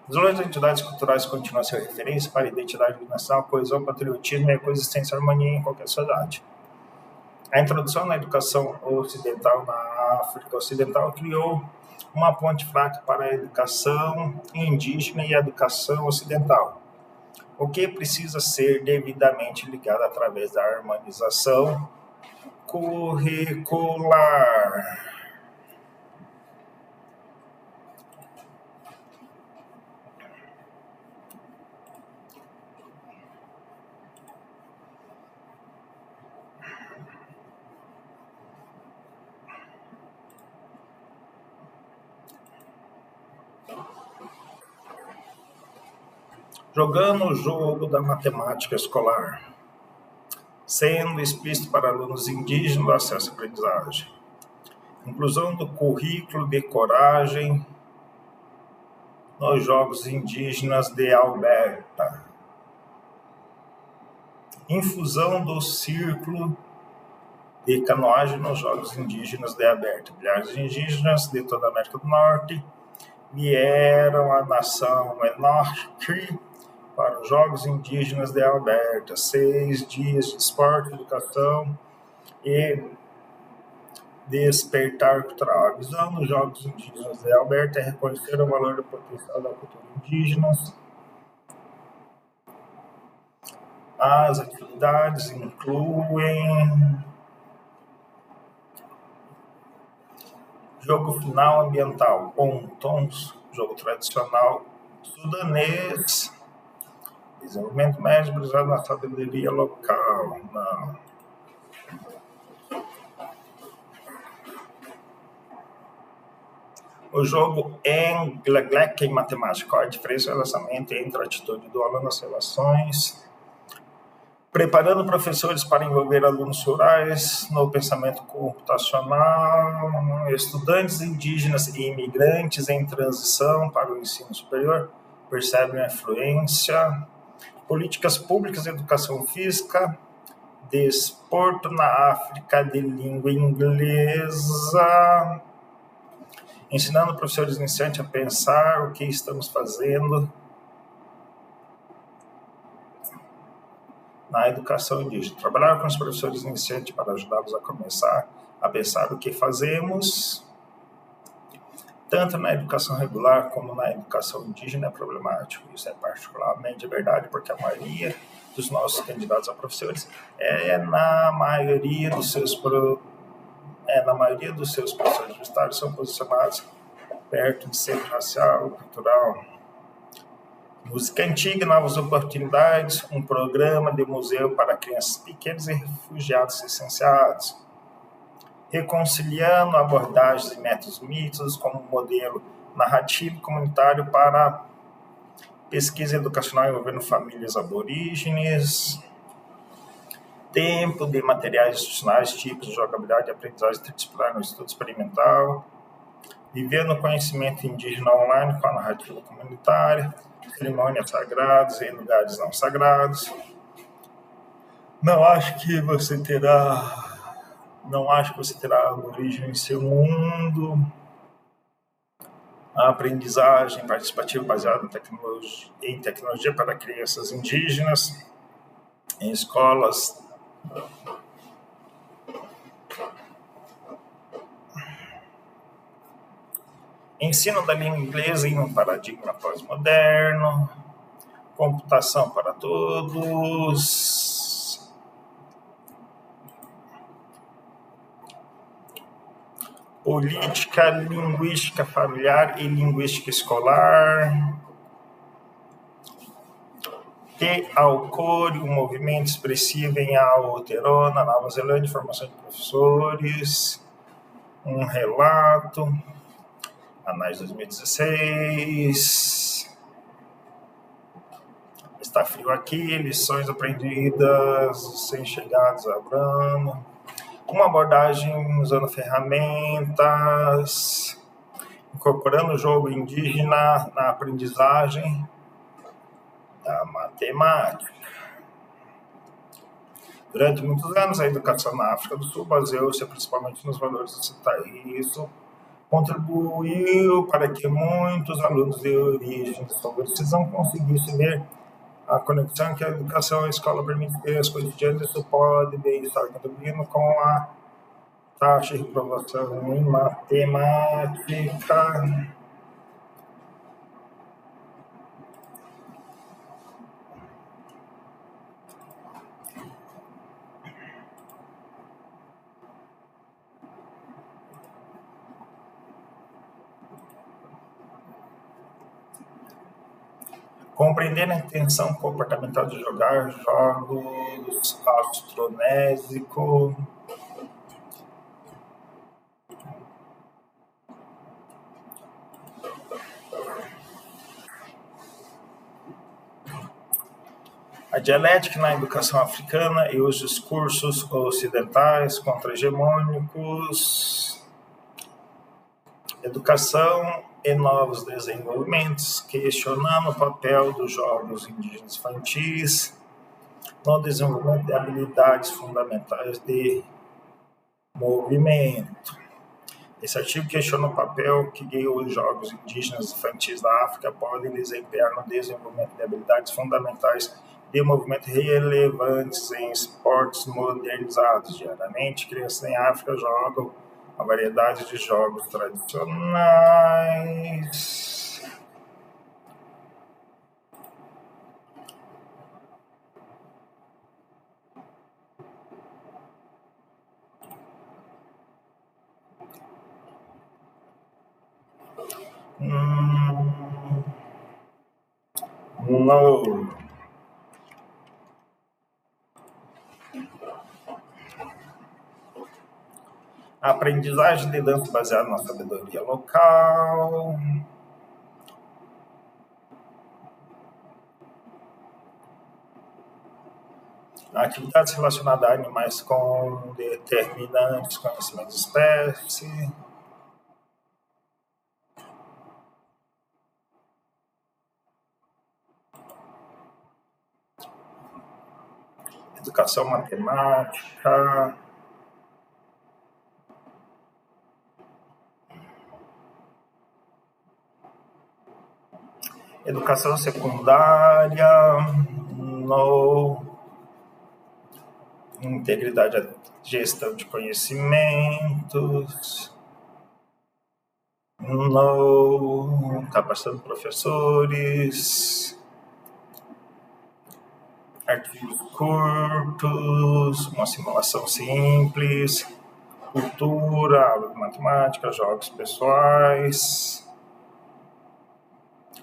As outras entidades culturais continuam a ser referência para a identidade nacional, coesão, patriotismo e a coexistência e harmonia em qualquer sociedade. A introdução na educação ocidental na África Ocidental criou uma ponte fraca para a educação indígena e a educação ocidental, o que precisa ser devidamente ligado através da harmonização curricular. Jogando o jogo da matemática escolar, sendo explícito para alunos indígenas o acesso à aprendizagem. Inclusão do currículo de coragem nos Jogos Indígenas de Alberta. Infusão do círculo de canoagem nos Jogos Indígenas de Alberta. Milhares de indígenas de toda a América do Norte vieram à nação Enoch para os Jogos Indígenas de Alberta, 6 dias de esporte, educação e Despertar cultural. A visão dos jogos indígenas de Alberto é reconhecer o valor do potencial da cultura indígena. As atividades incluem jogo final ambiental, pontons, jogo tradicional sudanês, desenvolvimento médio baseado na sabedoria local. Não. O jogo Englec em matemática. Qual a diferença e relacionamento entre a atitude do aluno nas relações? Preparando professores para envolver alunos rurais no pensamento computacional, estudantes indígenas e imigrantes em transição para o ensino superior percebem a influência, políticas públicas de educação física, desporto na África de língua inglesa, ensinando professores iniciantes a pensar o que estamos fazendo na educação indígena. Trabalhar com os professores iniciantes para ajudá-los a começar a pensar o que fazemos, tanto na educação regular como na educação indígena, é problemático. Isso é particularmente verdade porque a maioria dos nossos candidatos a professores na maioria dos seus professores universitários são posicionados perto de centro racial, cultural. Música antiga, novas oportunidades, um programa de museu para crianças pequenas e refugiados licenciados, reconciliando abordagens e métodos mitos como modelo narrativo comunitário para pesquisa educacional envolvendo famílias aborígenes, tempo de materiais institucionais, tipos de jogabilidade e aprendizagem interdisciplinar no estudo experimental, vivendo o conhecimento indígena online com a narrativa comunitária, cerimônias sagradas em lugares não sagrados. Não acho que você terá origem em seu mundo. A aprendizagem participativa baseada em tecnologia para crianças indígenas em escolas ensino da língua inglesa em um paradigma pós-moderno, computação para todos, política linguística familiar e linguística escolar, Te-Aukori, um movimento expressivo em Aotearoa, Nova Zelândia, formação de professores, um relato, análise 2016, está frio aqui, lições aprendidas sem chegadas a Abramo, uma abordagem usando ferramentas, incorporando o jogo indígena na aprendizagem da matemática. Durante muitos anos, a educação na África do Sul baseou-se principalmente nos valores ocidentais. Isso contribuiu para que muitos alunos de origem desfavorecidas não conseguissem ver a conexão que a educação e a escola permitem ter as cotidianas. Isso pode bem estar contribuindo com a taxa de reprovação em matemática. Compreender a intenção comportamental de jogar jogos astronésicos. A dialética na educação africana e os discursos ocidentais contra-hegemônicos. Educação e novos desenvolvimentos, questionando o papel dos jogos indígenas infantis no desenvolvimento de habilidades fundamentais de movimento. Esse artigo questiona o papel que os jogos indígenas infantis da África podem desempenhar no desenvolvimento de habilidades fundamentais de movimento relevantes em esportes modernizados. Diariamente, crianças em África jogam a variedade de jogos tradicionais, no. A aprendizagem de dança baseada na sabedoria local. Atividades relacionadas a animais com determinantes conhecimentos de espécie. Educação matemática. Educação secundária. No. Integridade, gestão de conhecimentos. No. Capacitando professores. Artigos curtos, uma simulação simples, cultura, aula de matemática, jogos pessoais.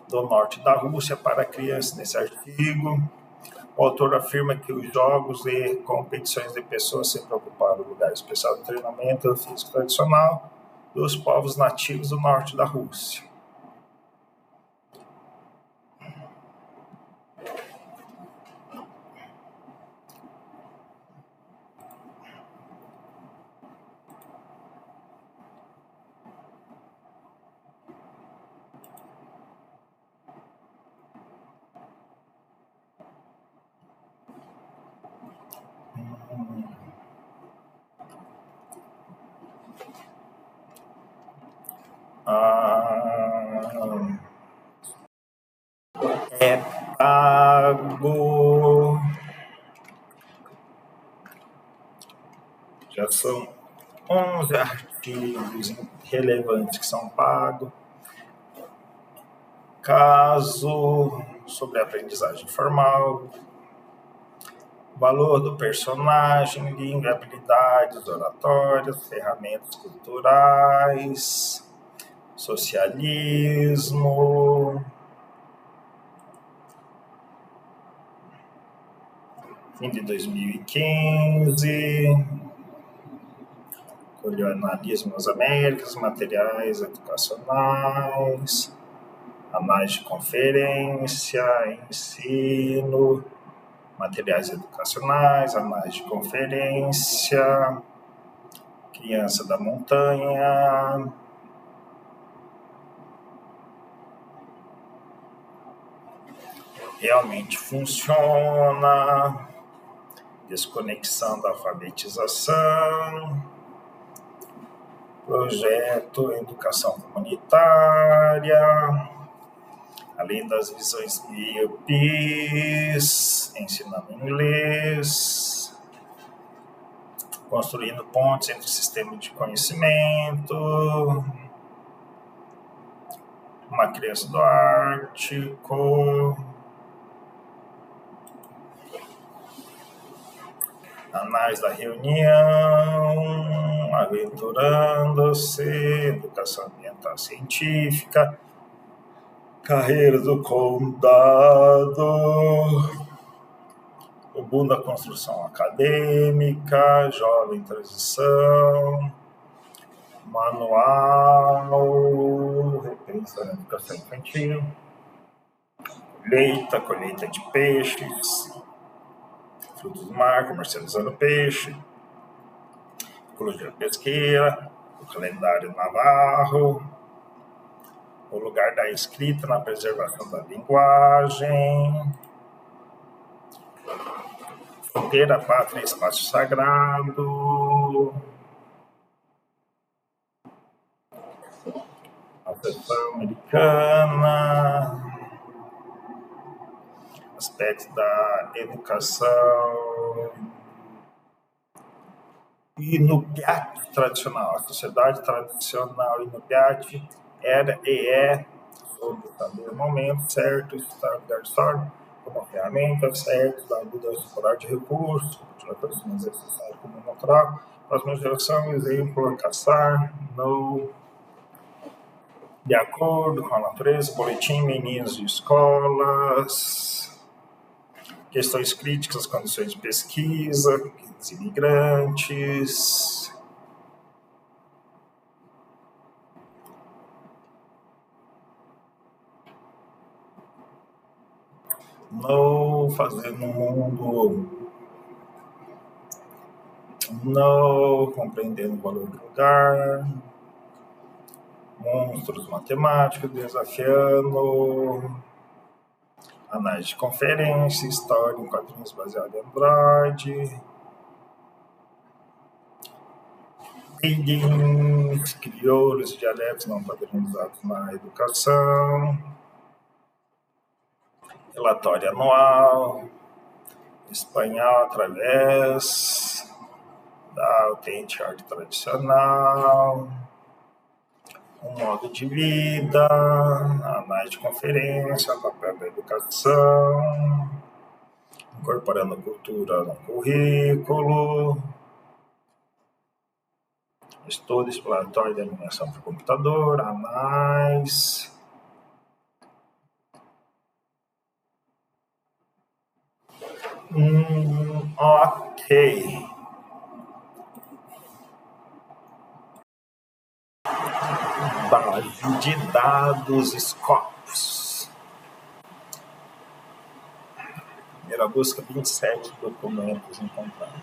Do norte da Rússia para crianças nesse artigo. O autor afirma que os jogos e competições de pessoas sempre ocuparam o lugar especial de treinamento físico tradicional dos povos nativos do norte da Rússia. É pago. Já são 11 artigos relevantes que são pagos. Caso sobre a aprendizagem formal, valor do personagem, língua, habilidades oratórias, ferramentas culturais, socialismo, fim de 2015, colonialismo nas Américas, materiais educacionais, análise de conferência, ensino, materiais educacionais, análise de conferência, criança da montanha, realmente funciona, desconexão da alfabetização, projeto educação comunitária, além das visões míopes, ensinando inglês, construindo pontes entre sistemas de conhecimento, uma criança do Ártico, análise da reunião, aventurando-se, educação ambiental científica, carreira do condado, o boom da construção acadêmica, jovem transição, manual, repensando a educação infantil, colheita de peixes, frutos do mar, comercializando peixe, ecologia pesqueira, o calendário navarro, o lugar da escrita na preservação da linguagem, fronteira, pátria, espaço sagrado, a seção americana, aspectos da educação Inupiat tradicional. A sociedade tradicional Inupiat era e é, sobre saber o momento certo, estar da história, como ferramenta certa da mudança temporária de recursos, utilizações necessárias como natural. Próxima geração, exemplo, caçar, no de acordo com a natureza, boletim, meninos de escolas, questões críticas, condições de pesquisa, imigrantes. Não fazendo um mundo, não compreendendo o valor do lugar, monstros matemáticos desafiando, análise de conferência, história em quadrinhos baseado em Android, readings, crioulos, dialetos não padronizados na educação, relatório anual, espanhol através da autêntica arte tradicional, um modo de vida, análise de conferência, papel da educação, incorporando a cultura no currículo, estudo exploratório da animação por computador, análise. Ok. Base de dados Scopus. Primeira busca, 27 documentos encontrados.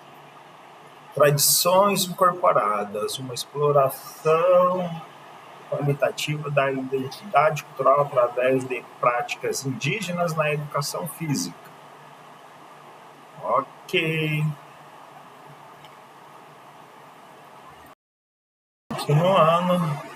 Tradições incorporadas, uma exploração qualitativa da identidade cultural através de práticas indígenas na educação física. Ok. Continuando.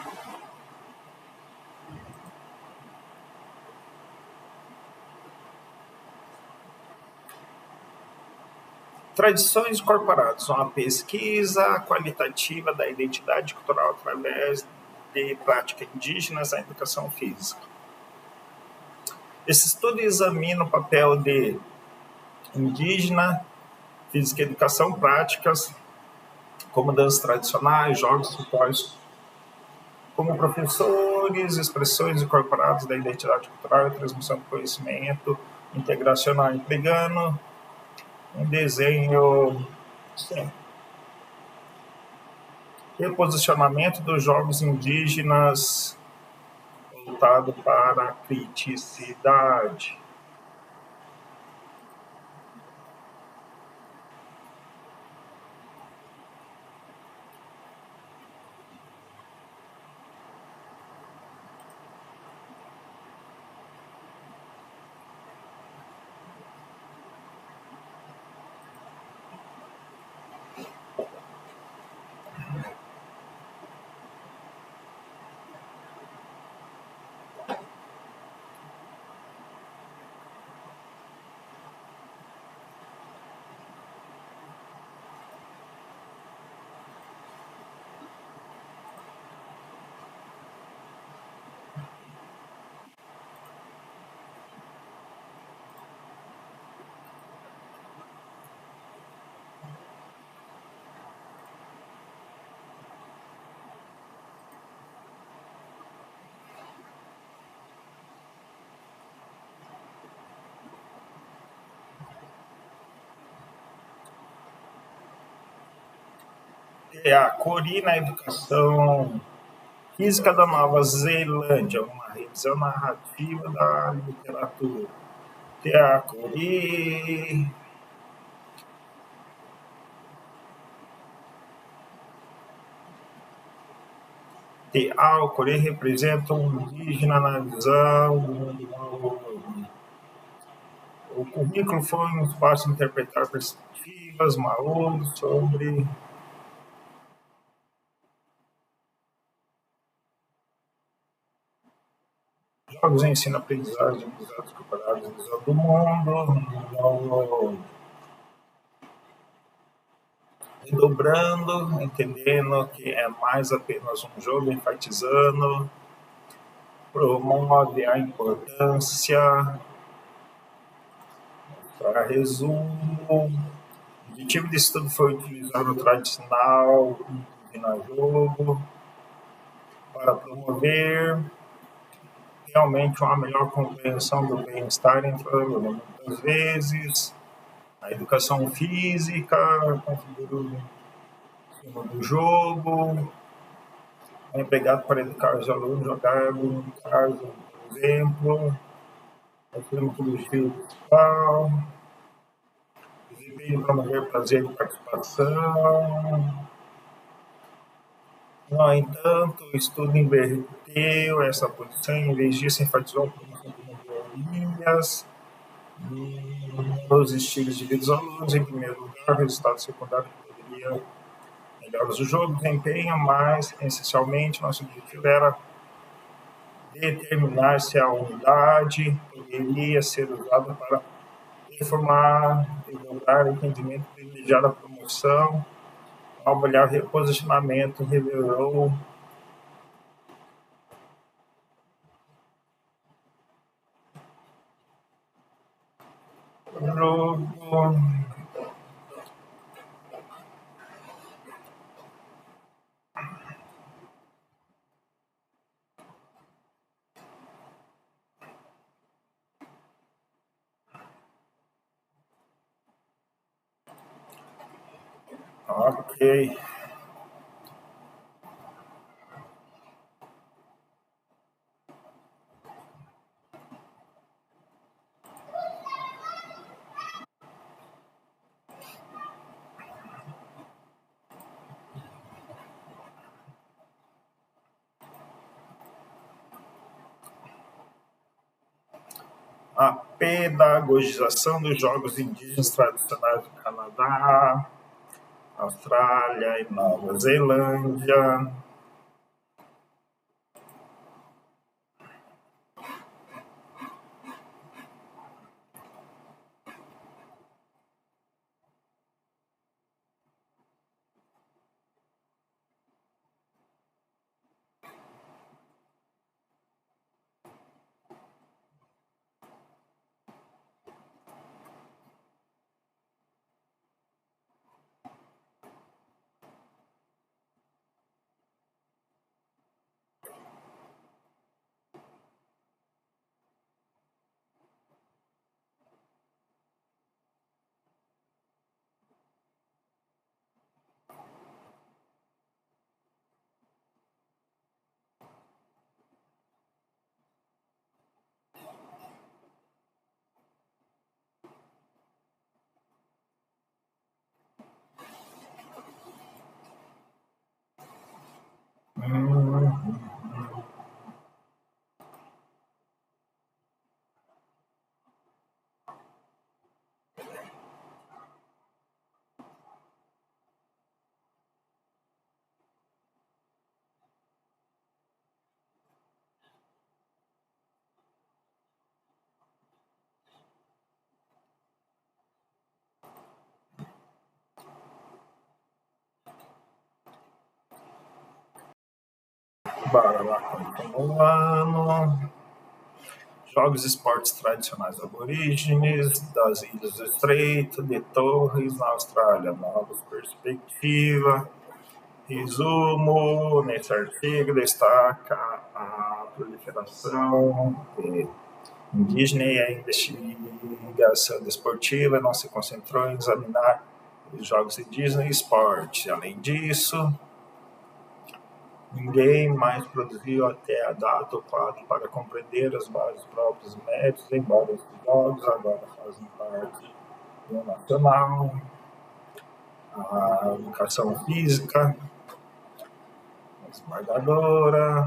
Tradições incorporadas, uma pesquisa qualitativa da identidade cultural através de práticas indígenas na educação física. Esse estudo examina o papel de indígena, física e educação, práticas como danças tradicionais, jogos rituais, como professores, expressões incorporadas da identidade cultural e transmissão do conhecimento integracional, empregando um desenho. Sim. Reposicionamento dos jogos indígenas voltado para a criticidade. É a Cori na educação física da Nova Zelândia, uma revisão narrativa da literatura. A Cori. A Cori representa um indígena na visão do o currículo foi um espaço de interpretar perspectivas, malucos sobre jogos de ensino, aprendizagem, habilidades comparadas, visão do mundo, dobrando, entendendo que é mais apenas um jogo, enfatizando, promove a importância, para resumo, o objetivo desse estudo foi utilizar o tradicional no jogo para promover realmente uma melhor compreensão do bem-estar entre alunos. Muitas vezes, a educação física configura o cima do jogo, é empregado para educar os alunos a jogar, no caso, por exemplo, a metodologia principal, desempenho para promover prazer e participação. No entanto, o estudo inverteu essa posição, em vez disso, enfatizou a promoção de melhorias nos estilos de vida dos alunos. Em primeiro lugar, o resultado secundário que poderia melhorar o jogo, desempenho, mas, essencialmente, nosso objetivo era determinar se a unidade poderia ser usada para informar e dobrar o entendimento privilegiar a promoção. Ao olhar o reposicionamento, revelou o jogo. Ok. A pedagogização dos jogos indígenas tradicionais do Canadá, Austrália e Nova Zelândia. Bora lá, continuando. Jogos e esportes tradicionais aborígenes das Ilhas do Estreito de Torres, na Austrália. Novas perspectivas. Resumo: nesse artigo destaca a proliferação indígena e a investigação desportiva não se concentrou em examinar os jogos indígenas e esportes. Além disso, ninguém mais produziu até a data o quadro para compreender as bases próprias e métodos, embora esses jogos agora fazem parte do nacional, a educação física, a esmagadora.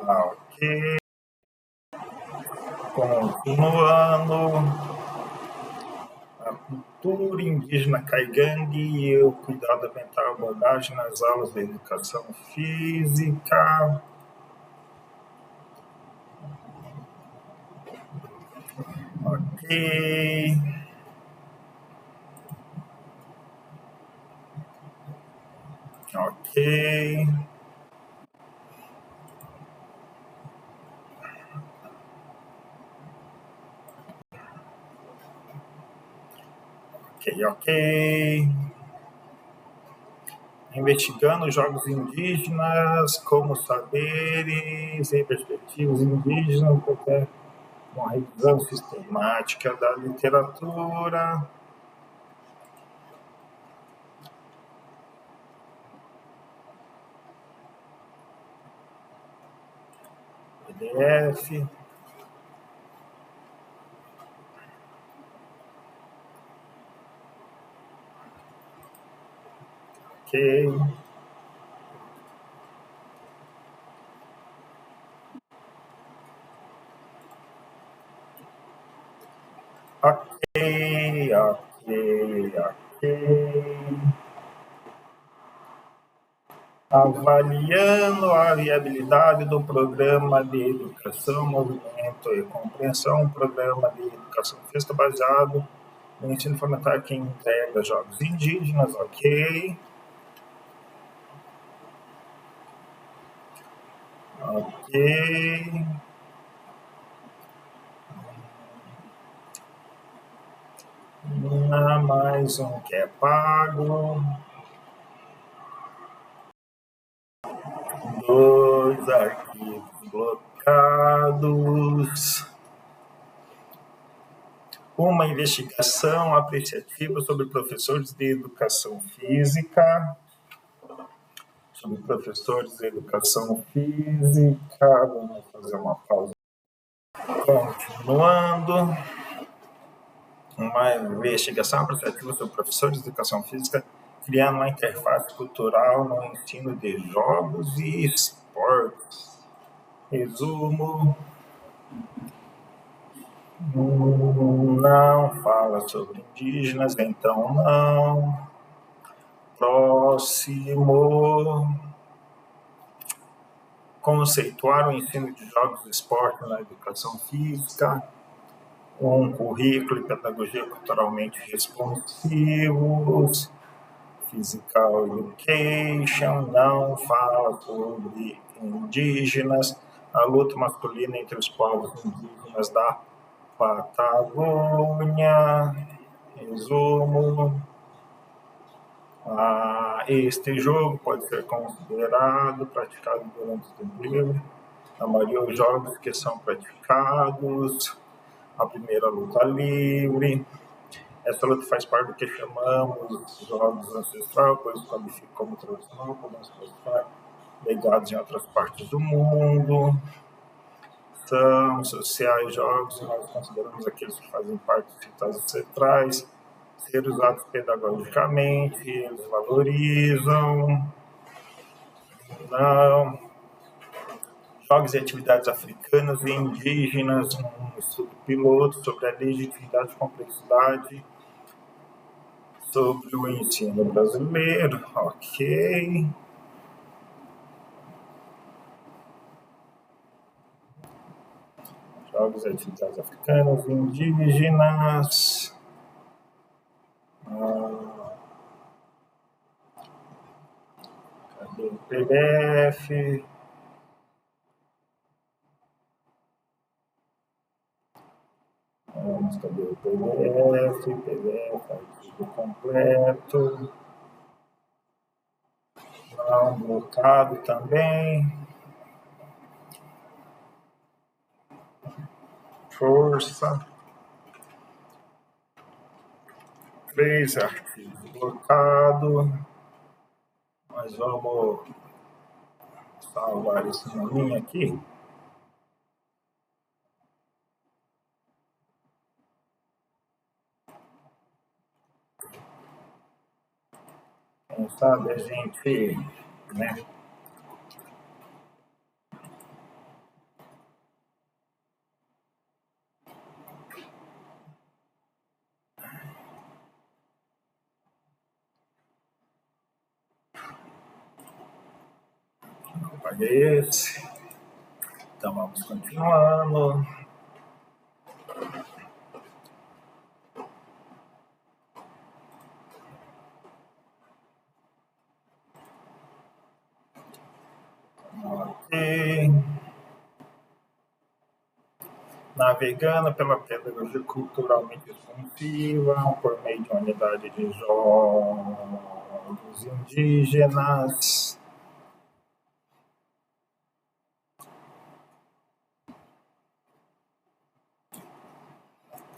Ok. Continuando. A cultura indígena caigangue e o cuidado ambiental, abordagem nas aulas de educação física. Ok. Ok. Ok, ok. Investigando jogos indígenas, como saberes e perspectivas indígenas, até uma revisão sistemática da literatura. PDF. Ok. Ok, ok, ok. Avaliando a viabilidade do programa de educação, movimento e compreensão, programa de educação física baseado no ensino fundamental que integra jogos indígenas, ok. Ok. Mais um que é pago. 2 arquivos blocados. Uma investigação apreciativa sobre professores de educação física. Sobre professores de educação física. Vamos fazer uma pausa. Continuando. Uma investigação apreciativa sobre professores de educação física, criando uma interface cultural no ensino de jogos e esportes. Resumo. Não fala sobre indígenas, então não. Próximo. Conceituar o ensino de jogos e esportes na educação física. Um currículo e pedagogia culturalmente responsivos. Physical Education não fala sobre indígenas. A luta masculina entre os povos indígenas da Patagônia. Resumo. Este jogo pode ser considerado praticado durante o tempo livre. A maioria dos jogos que são praticados. A primeira luta livre. Essa luta faz parte do que chamamos de jogos ancestrais, pois qualifica como tradicional, podemos classificar legados em outras partes do mundo. São sociais jogos, e nós consideramos aqueles que fazem parte dos rituais ancestrais, ser usados pedagogicamente, eles valorizam. Não. Jogos e atividades africanas e indígenas, um estudo piloto sobre a legitimidade e complexidade sobre o ensino brasileiro, ok. Jogos e atividades africanas, indígenas. Cadê o PDF? Cadê o PDF, arquivo completo. Não, blocado também. Força. 3 arquivos blocados. Mas vamos salvar esse nominho aqui. Quem sabe a gente, né? Apaguei esse. Então vamos continuando. Ok. Navegando pela pedagogia culturalmente responsiva, por meio de uma unidade de jogos indígenas.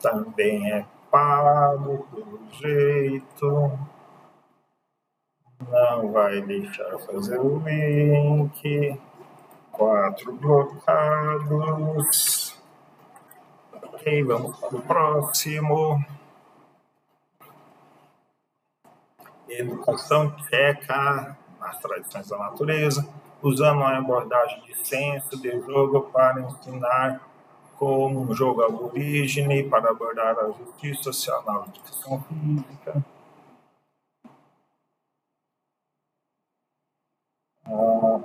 Também é pago, pelo jeito. Não vai deixar fazer o link. 4 blocados. Ok, vamos para o próximo. Educação tcheca nas tradições da natureza, usando uma abordagem de senso de jogo para ensinar como um jogo aborígene, para abordar a justiça social na educação física.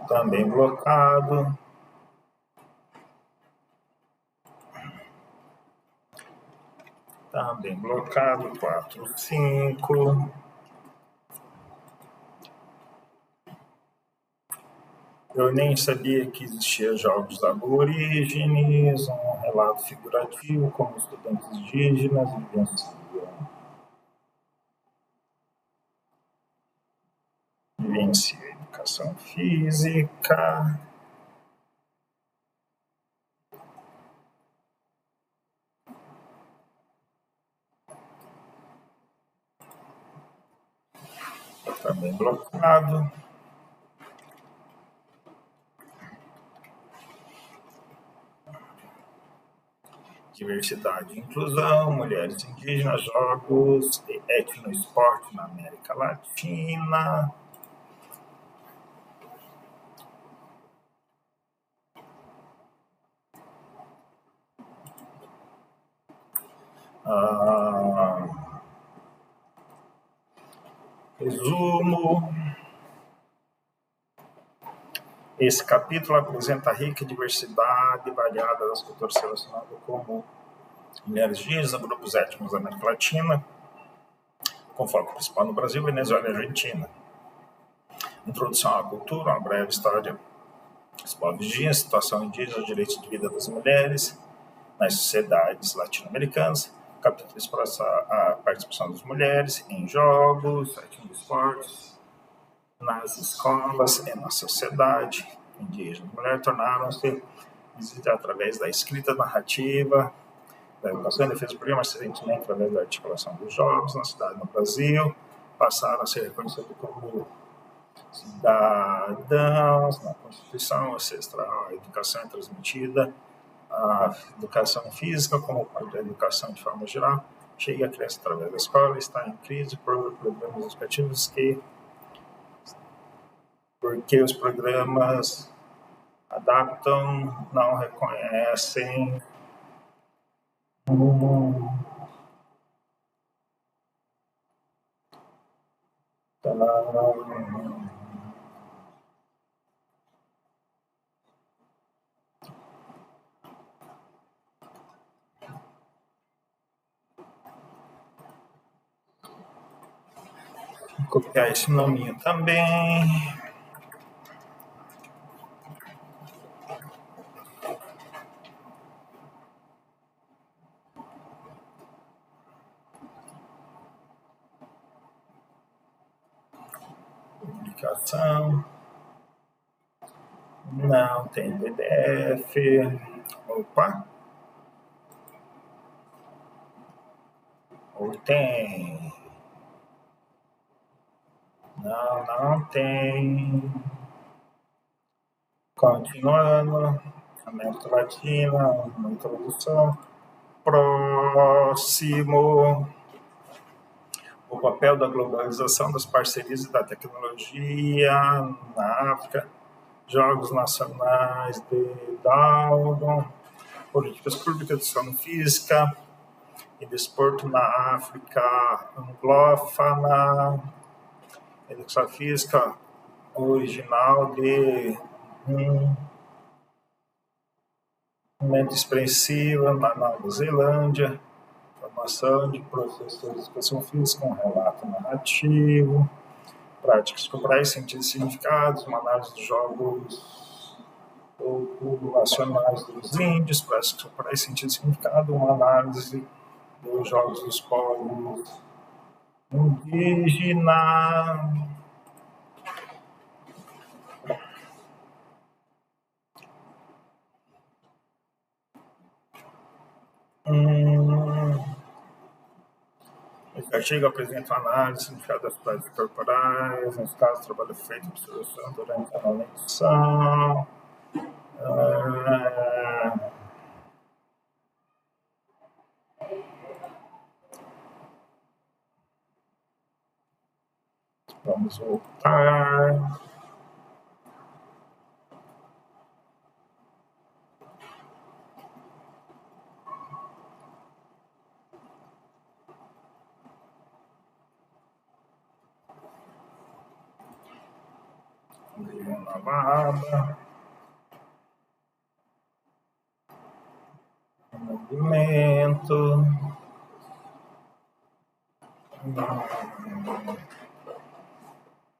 Também blocado. Também blocado, 4, 5. Eu nem sabia que existia jogos aborígenes, um relato figurativo como estudantes indígenas vivencia educação física. Também blocado. Diversidade e inclusão, mulheres indígenas, jogos e etnoesporte na América Latina. Resumo. Esse capítulo apresenta a rica diversidade variada das culturas relacionadas como mulheres indígenas, grupos étnicos da América Latina, com foco principal no Brasil, Venezuela e Argentina. Introdução à cultura, uma breve história dos povos indígenas, situação indígena, direitos de vida das mulheres nas sociedades latino-americanas. Capítulo explora a participação das mulheres em jogos, esportes, nas escolas e na sociedade indígena. As mulheres tornaram-se visíveis através da escrita narrativa, da educação e defesa do programa, recentemente através da articulação dos jogos na cidade no Brasil, passaram a ser reconhecidos como cidadãos na Constituição, ou seja, a educação é transmitida, a educação física como parte da educação de forma geral, chega a criança através da escola, está em crise por problemas educativos porque os programas adaptam, não reconhecem copiar esse nominho também. Publicação. Não tem PDF. Opa. Ou tem. Não tem. Continuando. América Latina, uma introdução. Próximo. O papel da globalização das parcerias e da tecnologia na África. Jogos nacionais de Down. Políticas públicas de educação física e desporto na África anglófona. Educação física original de mente expressiva na Nova Zelândia, formação de professores de educação física, um relato narrativo, práticas culturais, sentidos e significados, uma análise dos jogos populacionais dos índios, para sentido significado, uma análise dos jogos dos povos indígena. Esse artigo apresenta uma análise significada das práticas corporais, nesse caso, trabalho feito em observação durante a analisação. Vamos voltar. Lavada. Movimento.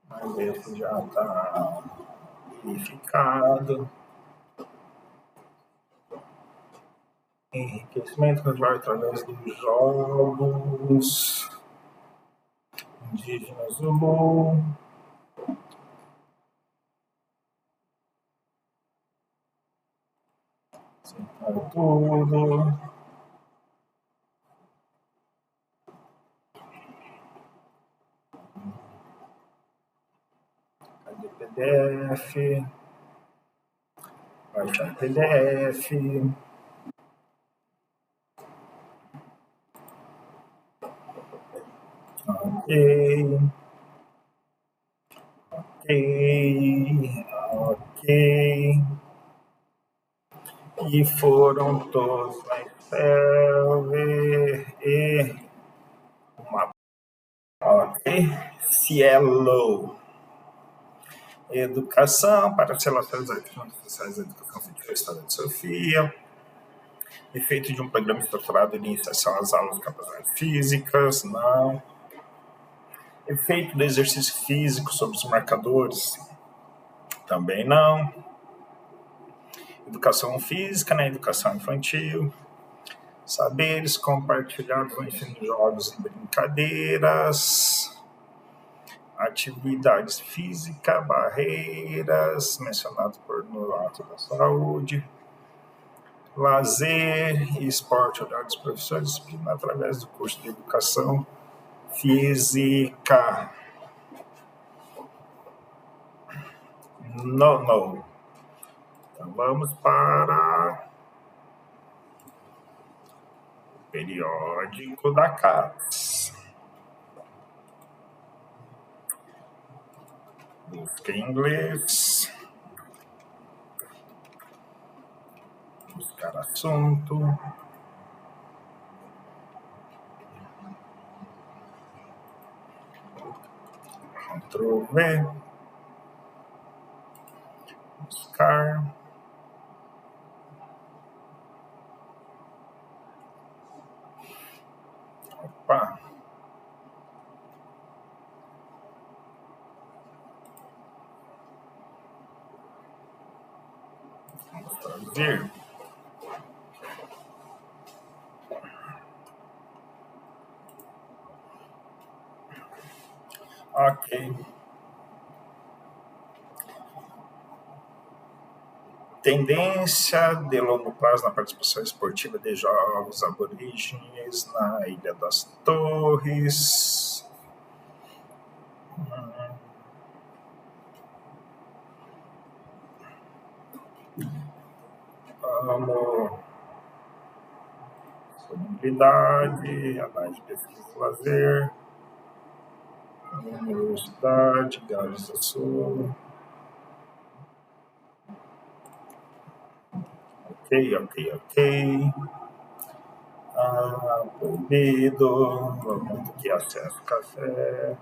Mas esse já está verificado. Enriquecimento cultural através dos jogos indígenas Zulu. Sentar tudo. Cadê PDF? Baixar PDF. Ok. E foram todos na Excel e uma. Ok. Cielo. Educação para as relações sociais da educação científica Estado de Sofia. Efeito de um programa estruturado de iniciação às aulas de capacidades físicas, não. Efeito do exercício físico sobre os marcadores, também não. Educação física na educação infantil. Saberes compartilhados no ensino de jogos e brincadeiras. Atividades físicas, barreiras, mencionado no ato da saúde. Lazer e esporte, olhados professores, disciplina através do curso de educação física. Não. Então vamos para o periódico da CAPES. Busca em inglês. Buscar assunto. Ctrl V. Buscar. Opa. Vamos fazer. Ok. Tendência de longo prazo na participação esportiva de jovens aborígenes na Ilha das Torres. Vamos. Disponibilidade, análise de pesquisa e lazer. Universidade, Gales do Sul. Ok. Proibido. Vamos aqui, acesso café.